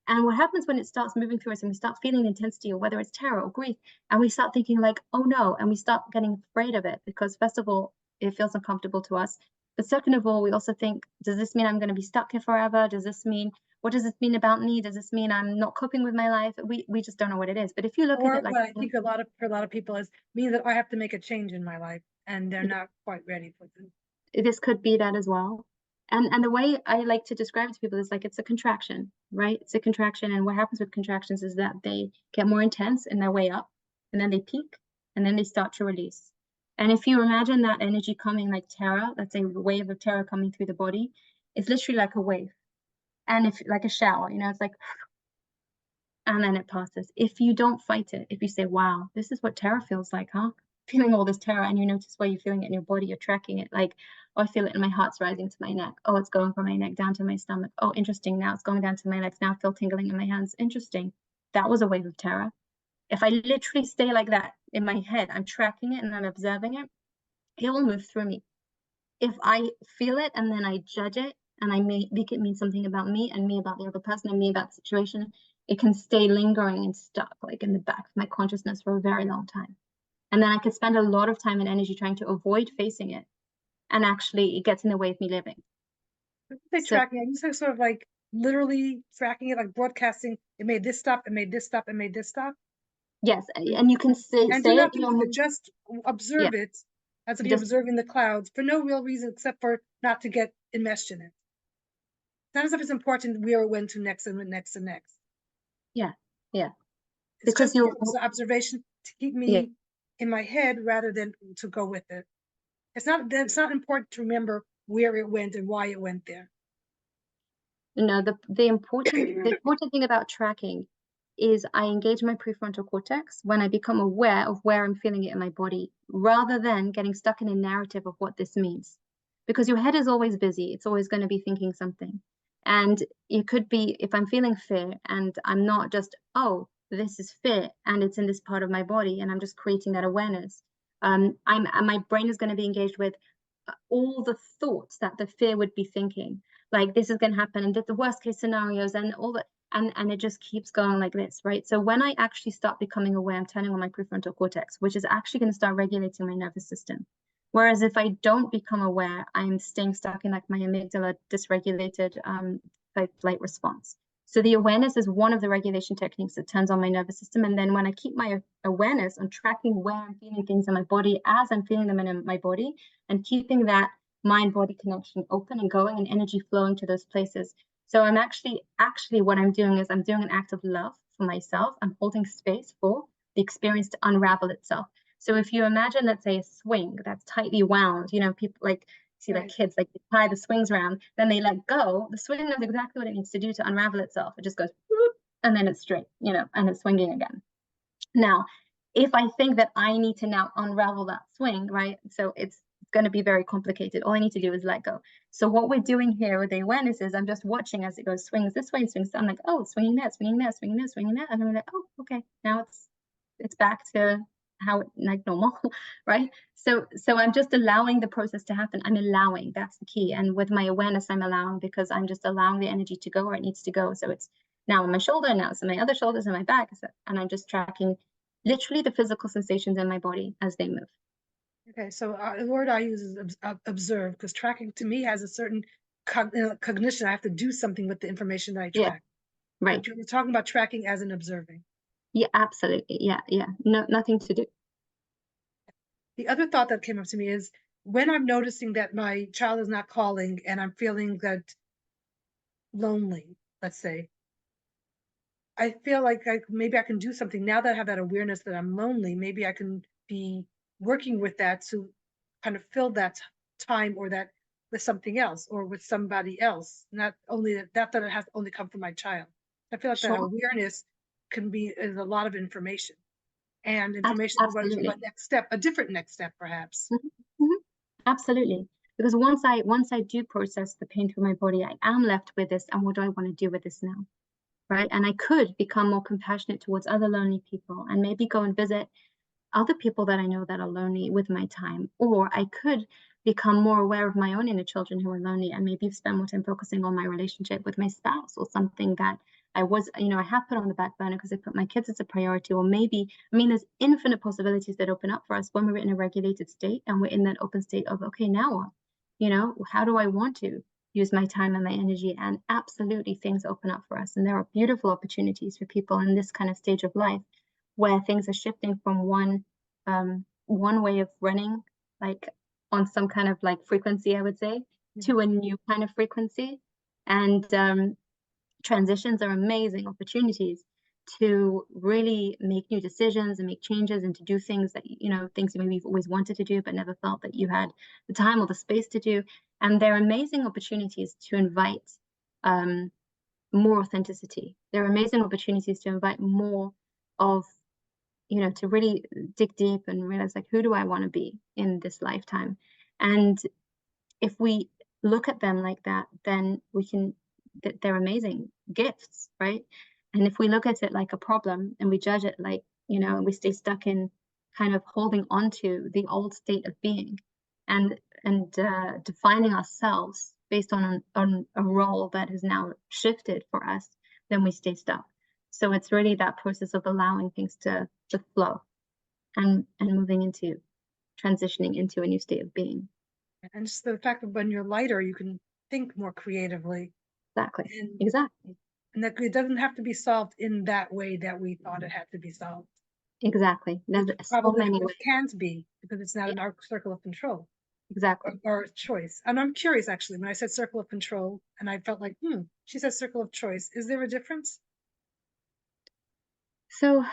And what happens when it starts moving through us and we start feeling intensity, or whether it's terror or grief, and we start thinking like, oh no, and we start getting afraid of it because first of all, it feels uncomfortable to us. But second of all, we also think, does this mean I'm going to be stuck here forever? Does this mean, what does this mean about me? Does this mean I'm not coping with my life? We just don't know what it is. But if you look at it like, what I think for a lot of people is means that I have to make a change in my life and they're not quite ready for it. This could be that as well. And the way I like to describe it to people is like it's a contraction, right? It's a contraction. And what happens with contractions is that they get more intense in their way up, and then they peak, and then they start to release. And if you imagine that energy coming like terror, let's say a wave of terror coming through the body, it's literally like a wave. And if like a shower, it's like, and then it passes. If you don't fight it, if you say, wow, this is what terror feels like, huh? Feeling all this terror, and you notice where you're feeling it in your body, you're tracking it, like, oh, I feel it in my heart's rising to my neck. Oh, it's going from my neck down to my stomach. Oh, interesting. Now it's going down to my legs. Now I feel tingling in my hands. Interesting. That was a wave of terror. If I literally stay like that in my head, I'm tracking it and I'm observing it, it will move through me. If I feel it and then I judge it and I make it mean something about me and me about the other person and me about the situation, it can stay lingering and stuck like in the back of my consciousness for a very long time. And then I could spend a lot of time and energy trying to avoid facing it. And actually it gets in the way of me living. Say tracking, I use sort of like literally tracking it, like broadcasting, it made this stop, it made this stop, it made this stop. Yes, and you can say do it. nothing with it, just observe it as if you're observing the clouds for no real reason except for not to get enmeshed in it. Not as if it's important where it went to next and next and next. Yeah, yeah. It's because just observation to keep me in my head rather than to go with it. It's not important to remember where it went and why it went there. No, the important thing about tracking is I engage my prefrontal cortex when I become aware of where I'm feeling it in my body, rather than getting stuck in a narrative of what this means. Because your head is always busy, it's always going to be thinking something. And it could be, if I'm feeling fear and I'm not just, oh, this is fear and it's in this part of my body and I'm just creating that awareness. My brain is going to be engaged with all the thoughts that the fear would be thinking, like this is going to happen and the worst case scenarios and all that, and it just keeps going like this, right? So when I actually start becoming aware, I'm turning on my prefrontal cortex, which is actually going to start regulating my nervous system. Whereas if I don't become aware, I'm staying stuck in like my amygdala dysregulated fight flight response. So the awareness is one of the regulation techniques that turns on my nervous system. And then when I keep my awareness on tracking where I'm feeling things in my body as I'm feeling them in my body, and keeping that mind-body connection open and going and energy flowing to those places. So I'm actually what I'm doing is I'm doing an act of love for myself. I'm holding space for the experience to unravel itself. So if you imagine, let's say, a swing that's tightly wound, you know, people like see like kids, like they tie the swings around, then they let go. The swing knows exactly what it needs to do to unravel itself. It just goes, whoop, and then it's straight, you know, and it's swinging again. Now, if I think that I need to now unravel that swing, right? So it's going to be very complicated. All I need to do is let go. So what we're doing here with the awareness is I'm just watching as it goes, swings this way, swings. I'm like, oh, it's swinging there, swinging there, swinging there, swinging there. And I'm like, oh, okay, now it's back to how it like normal, right? So I'm just allowing the process to happen. I'm allowing, that's the key. And with my awareness, I'm allowing, because I'm just allowing the energy to go where it needs to go. So it's now on my shoulder, now it's on my other shoulders and my back, and I'm just tracking literally the physical sensations in my body as they move. Okay, so the word I use is observe, because tracking to me has a certain cognition. I have to do something with the information that I track. Yeah, right. But you're talking about tracking as an observing. Yeah, absolutely. Yeah. No, nothing to do. The other thought that came up to me is when I'm noticing that my child is not calling and I'm feeling that lonely, let's say, I feel like maybe I can do something now that I have that awareness that I'm lonely. Maybe I can be working with that to kind of fill that time or that with something else or with somebody else. Not only that it has to only come from my child. I feel like that awareness is a lot of information, and information is what next step, a different next step, perhaps. Mm-hmm. Mm-hmm. Absolutely. Because once I do process the pain through my body, I am left with this, and what do I want to do with this now? Right? And I could become more compassionate towards other lonely people and maybe go and visit other people that I know that are lonely with my time. Or I could become more aware of my own inner children who are lonely and maybe spend more time focusing on my relationship with my spouse, or something that I was, you know, I have put on the back burner because I put my kids as a priority. Or maybe, I mean, there's infinite possibilities that open up for us when we're in a regulated state and we're in that open state of, okay, now what? You know, how do I want to use my time and my energy? And absolutely things open up for us. And there are beautiful opportunities for people in this kind of stage of life where things are shifting from one way of running, like on some kind of like frequency, I would say, to a new kind of frequency. And transitions are amazing opportunities to really make new decisions and make changes and to do things that, you know, things maybe you've always wanted to do but never felt that you had the time or the space to do. And they're amazing opportunities to invite more authenticity. They're amazing opportunities to invite more of, you know, to really dig deep and realize, like, who do I want to be in this lifetime? And if we look at them like that, then we can, they're amazing gifts, right? And if we look at it like a problem and we judge it like, you know, and we stay stuck in kind of holding on to the old state of being and defining ourselves based on a role that has now shifted for us, then we stay stuck. So it's really that process of allowing things to flow and moving into transitioning into a new state of being. And just the fact that when you're lighter, you can think more creatively. Exactly. And, Exactly. and that it doesn't have to be solved in that way that we thought it had to be solved. Exactly. There's Which so probably many it ways. can't be because it's not Yeah, in our circle of control exactly. or choice. And I'm curious actually, when I said circle of control and I felt like, she said circle of choice. Is there a difference? So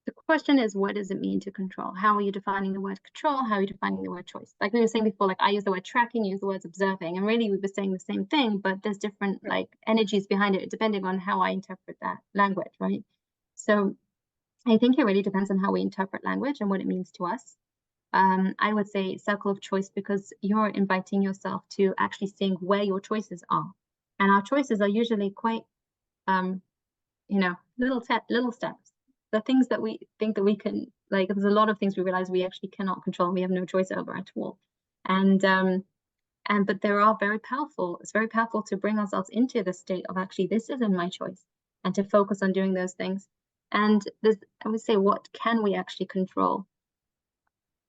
the question is, what does it mean to control? How are you defining the word control? How are you defining the word choice? Like we were saying before, like I use the word tracking, you use the words observing, and really we were saying the same thing, but there's different Right. like energies behind it depending on how I interpret that language, right? So I think it really depends on how we interpret language and what it means to us. I would say circle of choice because you're inviting yourself to actually seeing where your choices are. And our choices are usually quite, little steps. The things that we think that we can, like, there's a lot of things we realize we actually cannot control. We have no choice over at all. But they are very powerful. It's very powerful to bring ourselves into the state of actually, this isn't my choice, and to focus on doing those things. And I would say, what can we actually control?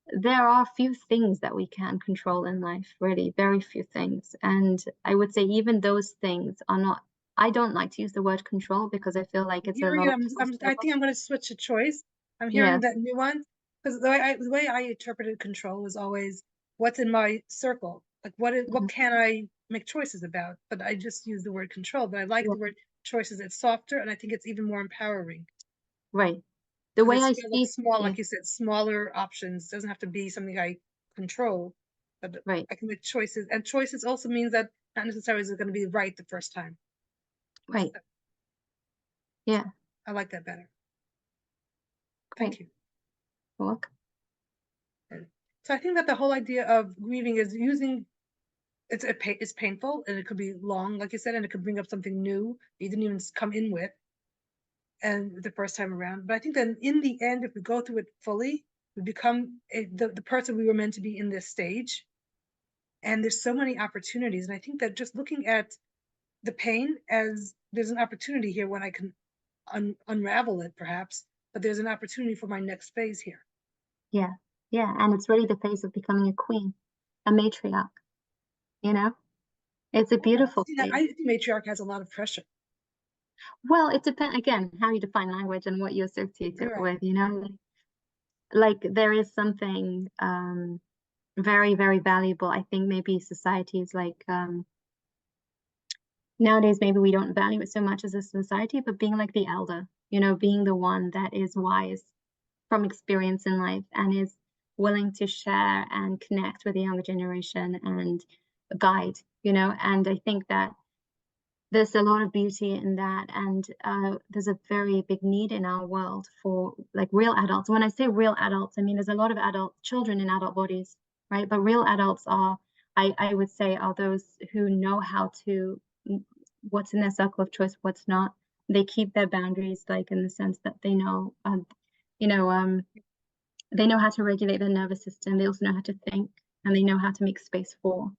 There are few things that we can control in life, really, very few things. And I would say even those things are not, I don't like to use the word control because I feel like it's a Hearing lot it, of tools to I help us. think I'm going to switch to choice. I'm Yeah. hearing that nuance because the way I interpreted control was always what's in my circle. Like what can I make choices about? But I just use the word control. But I like Yeah. the word choices. It's softer, and I think it's even more empowering. Right. The way Because I it's like see, small, yeah, like you said, smaller options. Doesn't have to be something I control, but right, I can make choices. And choices also means that not necessarily is it going to be right the first time. right. So Yeah, I like that better. great. Thank you. You're welcome. So I think that the whole idea of grieving is using it's painful and it could be long, like you said, and it could bring up something new you didn't even come in with and the first time around. But I think that in the end, if we go through it fully, we become the person we were meant to be in this stage. And there's so many opportunities. And I think that just looking at the pain as there's an opportunity here when I can unravel it, perhaps, but there's an opportunity for my next phase here. Yeah, yeah. And it's really the phase of becoming a queen, a matriarch, you know? It's a beautiful phase. I think matriarch has a lot of pressure. Well, it depends, again, how you define language and what you associate it Right. with, Like there is something very, very valuable. I think maybe societies like nowadays, maybe we don't value it so much as a society, but being like the elder, being the one that is wise from experience in life and is willing to share and connect with the younger generation and guide, and I think that there's a lot of beauty in that, and there's a very big need in our world for like real adults. When I say real adults, I mean there's a lot of adult children in adult bodies, right? But real adults are, I would say, are those who know how to, what's in their circle of choice, what's not. They keep their boundaries, like in the sense that they know, you know, um, they know how to regulate their nervous system. They also know how to think, and they know how to make space for,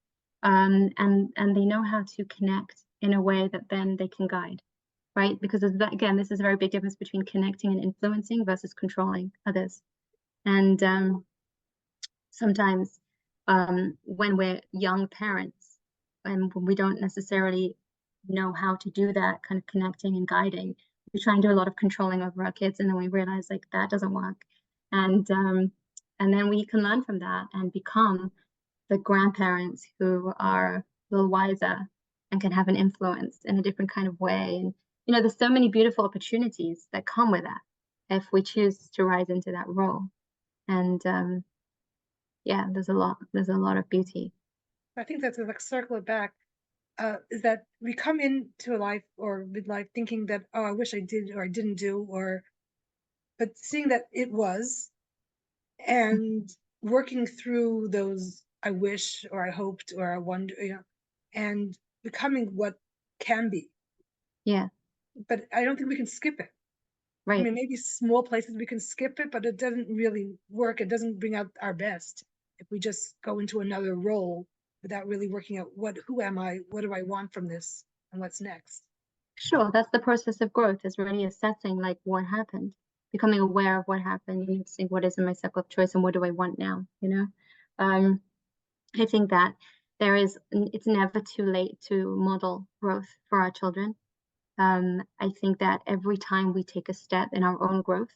and they know how to connect in a way that then they can guide, right? Because that, again, this is a very big difference between connecting and influencing versus controlling others. And sometimes when we're young parents and when we don't necessarily know how to do that kind of connecting and guiding, we try and do a lot of controlling over our kids, and then we realize like that doesn't work. And then we can learn from that and become the grandparents who are a little wiser and can have an influence in a different kind of way. And there's so many beautiful opportunities that come with that if we choose to rise into that role. And yeah, there's a lot of beauty. I think that's like circle it back. Is that we come into a life or midlife thinking that, oh, I wish I did or I didn't do, but seeing that it was and working through those I wish or I hoped or I wonder, and becoming what can be. Yeah, But I don't think we can skip it. I right. mean, maybe small places we can skip it, but it doesn't really work. It doesn't bring out our best if we just go into another role without really working out who am I, what do I want from this, and what's next. Sure, that's the process of growth, is really assessing like what happened, becoming aware of what happened, and saying what is in my circle of choice and what do I want now, you know? Um, I think that it's never too late to model growth for our children. I think that every time we take a step in our own growth,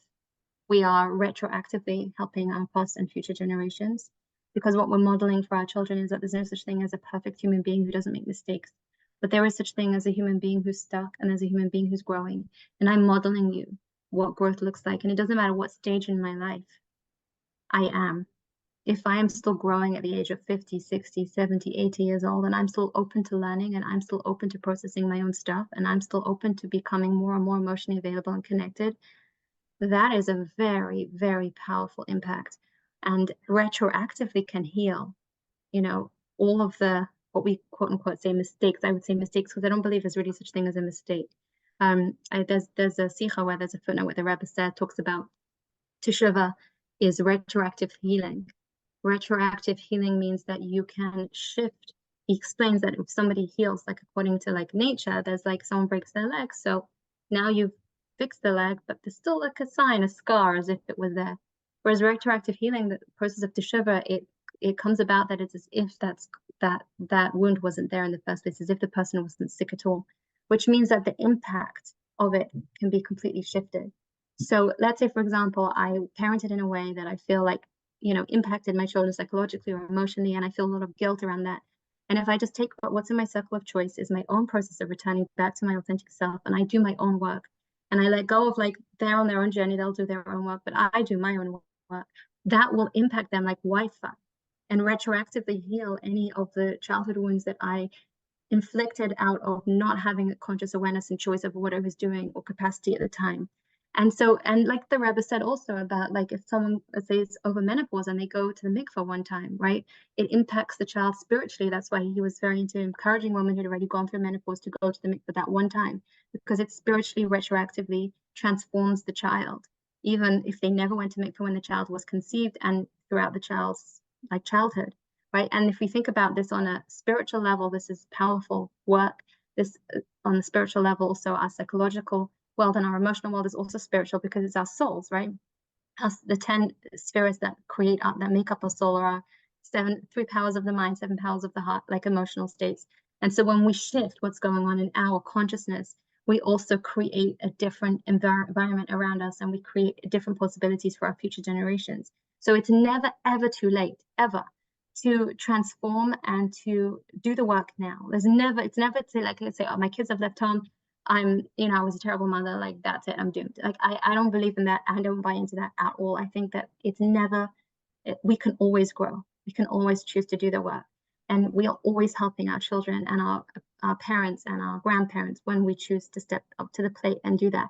we are retroactively helping our past and future generations. Because what we're modeling for our children is that there's no such thing as a perfect human being who doesn't make mistakes. But there is such thing as a human being who's stuck, and there's a human being who's growing. And I'm modeling you what growth looks like. And it doesn't matter what stage in my life I am. If I am still growing at the age of 50, 60, 70, 80 years old, and I'm still open to learning, and I'm still open to processing my own stuff, and I'm still open to becoming more and more emotionally available and connected, that is a very, very powerful impact, and retroactively can heal, all of the, what we quote unquote say mistakes. I would say mistakes because I don't believe there's really such thing as a mistake. There's a sikha where there's a footnote where the Rebbe said, talks about teshuvah is retroactive healing. Retroactive healing means that you can shift. He explains that if somebody heals, like according to like nature, there's like someone breaks their leg, so now you've fixed the leg, but there's still like a sign, a scar, as if it was there. Whereas retroactive healing, the process of teshuvah, it comes about that it's as if that wound wasn't there in the first place, as if the person wasn't sick at all, which means that the impact of it can be completely shifted. So let's say, for example, I parented in a way that I feel like, impacted my children psychologically or emotionally, and I feel a lot of guilt around that. And if I just take what's in my circle of choice is my own process of returning back to my authentic self, and I do my own work, and I let go of like they're on their own journey, they'll do their own work, but I do my own work, that will impact them like Wi-Fi and retroactively heal any of the childhood wounds that I inflicted out of not having a conscious awareness and choice of what I was doing or capacity at the time. And like the Rebbe said also about like if someone, let's say, is over menopause and they go to the mikvah one time, right? It impacts the child spiritually. That's why he was very into encouraging women who'd already gone through menopause to go to the mikvah that one time, because it spiritually retroactively transforms the child, even if they never went to mikvah when the child was conceived and throughout the child's like childhood, right? And if we think about this on a spiritual level, this is powerful work. This on the spiritual level, also our psychological world and our emotional world is also spiritual because it's our souls, right? The 10 spheres that make up our soul are three powers of the mind, 7 powers of the heart, like emotional states. And so when we shift what's going on in our consciousness, we also create a different environment around us, and we create different possibilities for our future generations. So it's never, ever too late, ever, to transform and to do the work now. It's never to like, let's say, oh, my kids have left home, I was a terrible mother, like that's it, I'm doomed. Like I don't believe in that. I don't buy into that at all. I think that we can always grow. We can always choose to do the work. And we are always helping our children and our parents and our grandparents when we choose to step up to the plate and do that.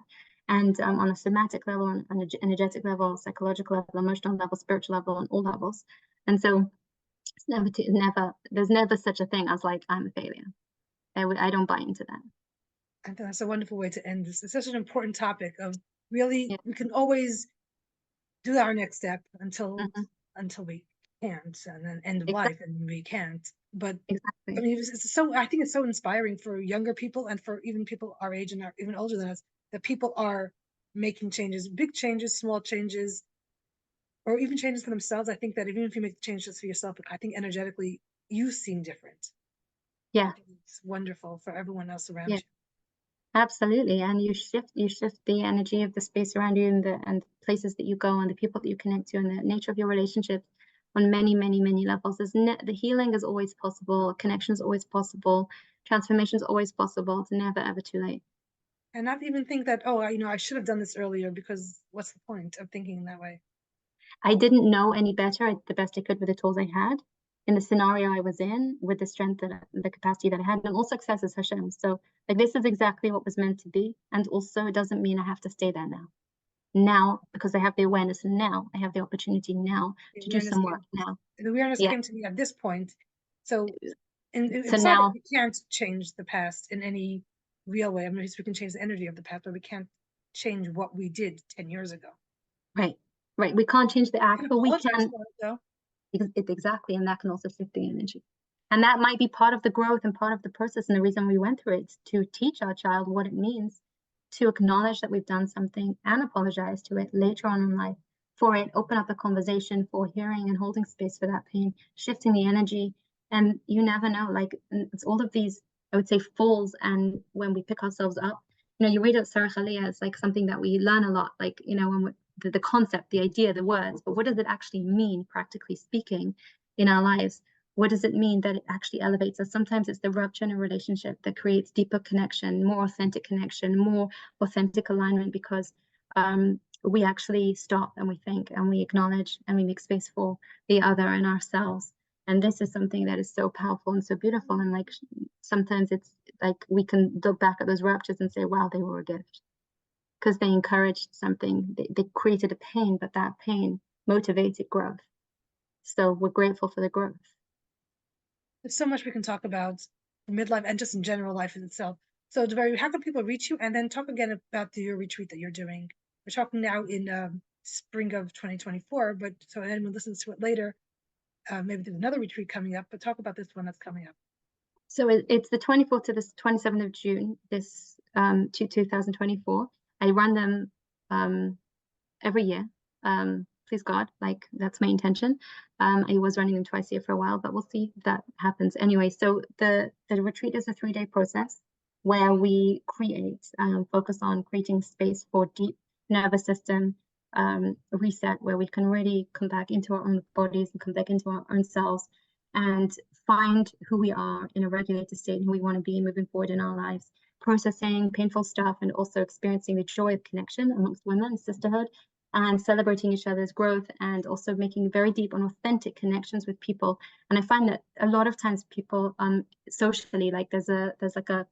And on a somatic level, on an energetic level, psychological level, emotional level, spiritual level, on all levels. And so there's never such a thing as like, I'm a failure. I don't buy into that. I think that's a wonderful way to end this. It's such an important topic of really, Yeah. we can always do our next step until we can't, and then end of life and we can't. But exactly. I mean, I think it's so inspiring for younger people and for even people our age and even older than us, that people are making changes, big changes, small changes, or even changes for themselves. I think that even if you make changes for yourself, I think energetically you seem different. Yeah. It's wonderful for everyone else around Yeah. you. Absolutely. And you shift the energy of the space around you and the places that you go and the people that you connect to and the nature of your relationships on many, many, many levels. The healing is always possible, connection is always possible, transformation is always possible. It's never ever too late. And not even think that, oh, I should have done this earlier, because what's the point of thinking that way? I didn't know any better. I did the best I could with the tools I had in the scenario I was in, with the strength the capacity that I had, and all success is Hashem. So like this is exactly what was meant to be. And also it doesn't mean I have to stay there now, because I have the awareness now, I have the opportunity now to do some work now. The awareness came to me at this point. So it's so not now that we can't change the past in any real way. I mean, we can change the energy of the past, but we can't change what we did 10 years ago. Right. We can't change the act, but we can. Though. Exactly, and that can also shift the energy. And that might be part of the growth and part of the process. And the reason we went through it is to teach our child what it means to acknowledge that we've done something and apologize to it later on in life for it, open up the conversation for hearing and holding space for that pain, shifting the energy. And you never know, like it's all of these, I would say, falls. And when we pick ourselves up, you read out Sarah Khalia, it's like something that we learn a lot, like, when the concept, the idea, the words, but what does it actually mean, practically speaking, in our lives? What does it mean that it actually elevates us? Sometimes it's the rupture in a relationship that creates deeper connection, more authentic alignment, because we actually stop and we think and we acknowledge and we make space for the other and ourselves. And this is something that is so powerful and so beautiful. And like sometimes it's like we can look back at those ruptures and say, wow, they were a gift, because they encouraged something. They created a pain, but that pain motivated growth. So we're grateful for the growth. There's so much we can talk about midlife and just in general life in itself. So Devori, how can people reach you? And then talk again about your retreat that you're doing. We're talking now in spring of 2024, but so anyone listens to it later, maybe there's another retreat coming up, but talk about this one that's coming up. So it's the 24th to the 27th of June, this 2024. I run them every year. Please God, like that's my intention. I was running them twice a year for a while, but we'll see if that happens. Anyway, so the retreat is a 3-day process where we focus on creating space for deep nervous system reset, where we can really come back into our own bodies and come back into our own selves and find who we are in a regulated state and who we want to be moving forward in our lives, processing painful stuff and also experiencing the joy of connection amongst women, sisterhood, and celebrating each other's growth, and also making very deep and authentic connections with people. And I find that a lot of times people socially, like there's like a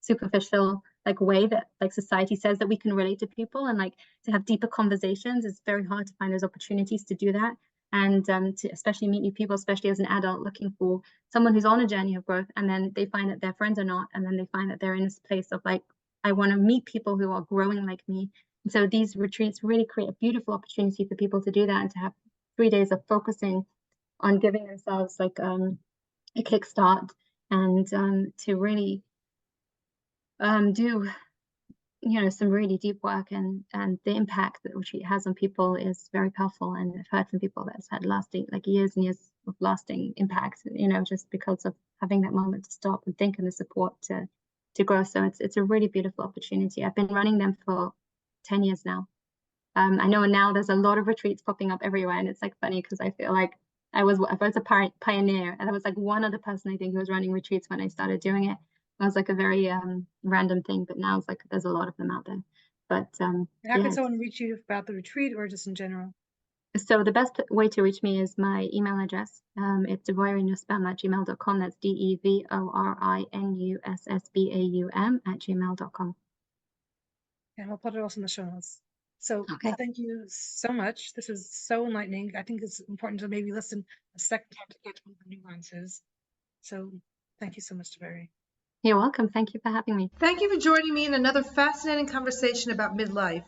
superficial like way that like society says that we can relate to people, and like to have deeper conversations, it's very hard to find those opportunities to do that, and to especially meet new people, especially as an adult looking for someone who's on a journey of growth, and then they find that their friends are not, and then they find that they're in this place of like, I want to meet people who are growing like me. So these retreats really create a beautiful opportunity for people to do that, and to have 3 days of focusing on giving themselves like a kickstart, and to really do some really deep work, and the impact that retreat has on people is very powerful. And I've heard from people that's had lasting, like years and years of lasting impact, just because of having that moment to stop and think, and the support to grow. So it's a really beautiful opportunity. I've been running them for 10 years now. I know now there's a lot of retreats popping up everywhere, and it's like funny because I feel like I was a pioneer, and I was like one other person I think who was running retreats when I started doing it. It was like a very random thing, but now it's like there's a lot of them out there. But how can someone reach you about the retreat or just in general? So the best way to reach me is my email address. It's devorinussbaum@gmail.com. That's DEVORINUSSBAUM@gmail.com. And we'll put it also in the show notes. So okay. Thank you so much. This is so enlightening. I think it's important to maybe listen a second time to get all the nuances. So thank you so much, Devori. You're welcome. Thank you for having me. Thank you for joining me in another fascinating conversation about midlife.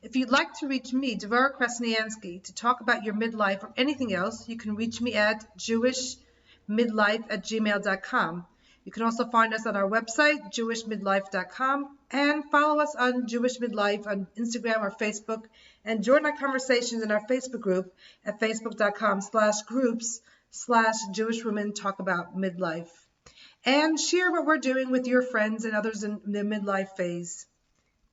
If you'd like to reach me, Devora Krasnianski, to talk about your midlife or anything else, you can reach me at jewishmidlife@gmail.com. You can also find us on our website, jewishmidlife.com, and follow us on Jewish Midlife on Instagram or Facebook, and join our conversations in our Facebook group at facebook.com/groups/Jewish Women Talk About Midlife. And share what we're doing with your friends and others in the midlife phase.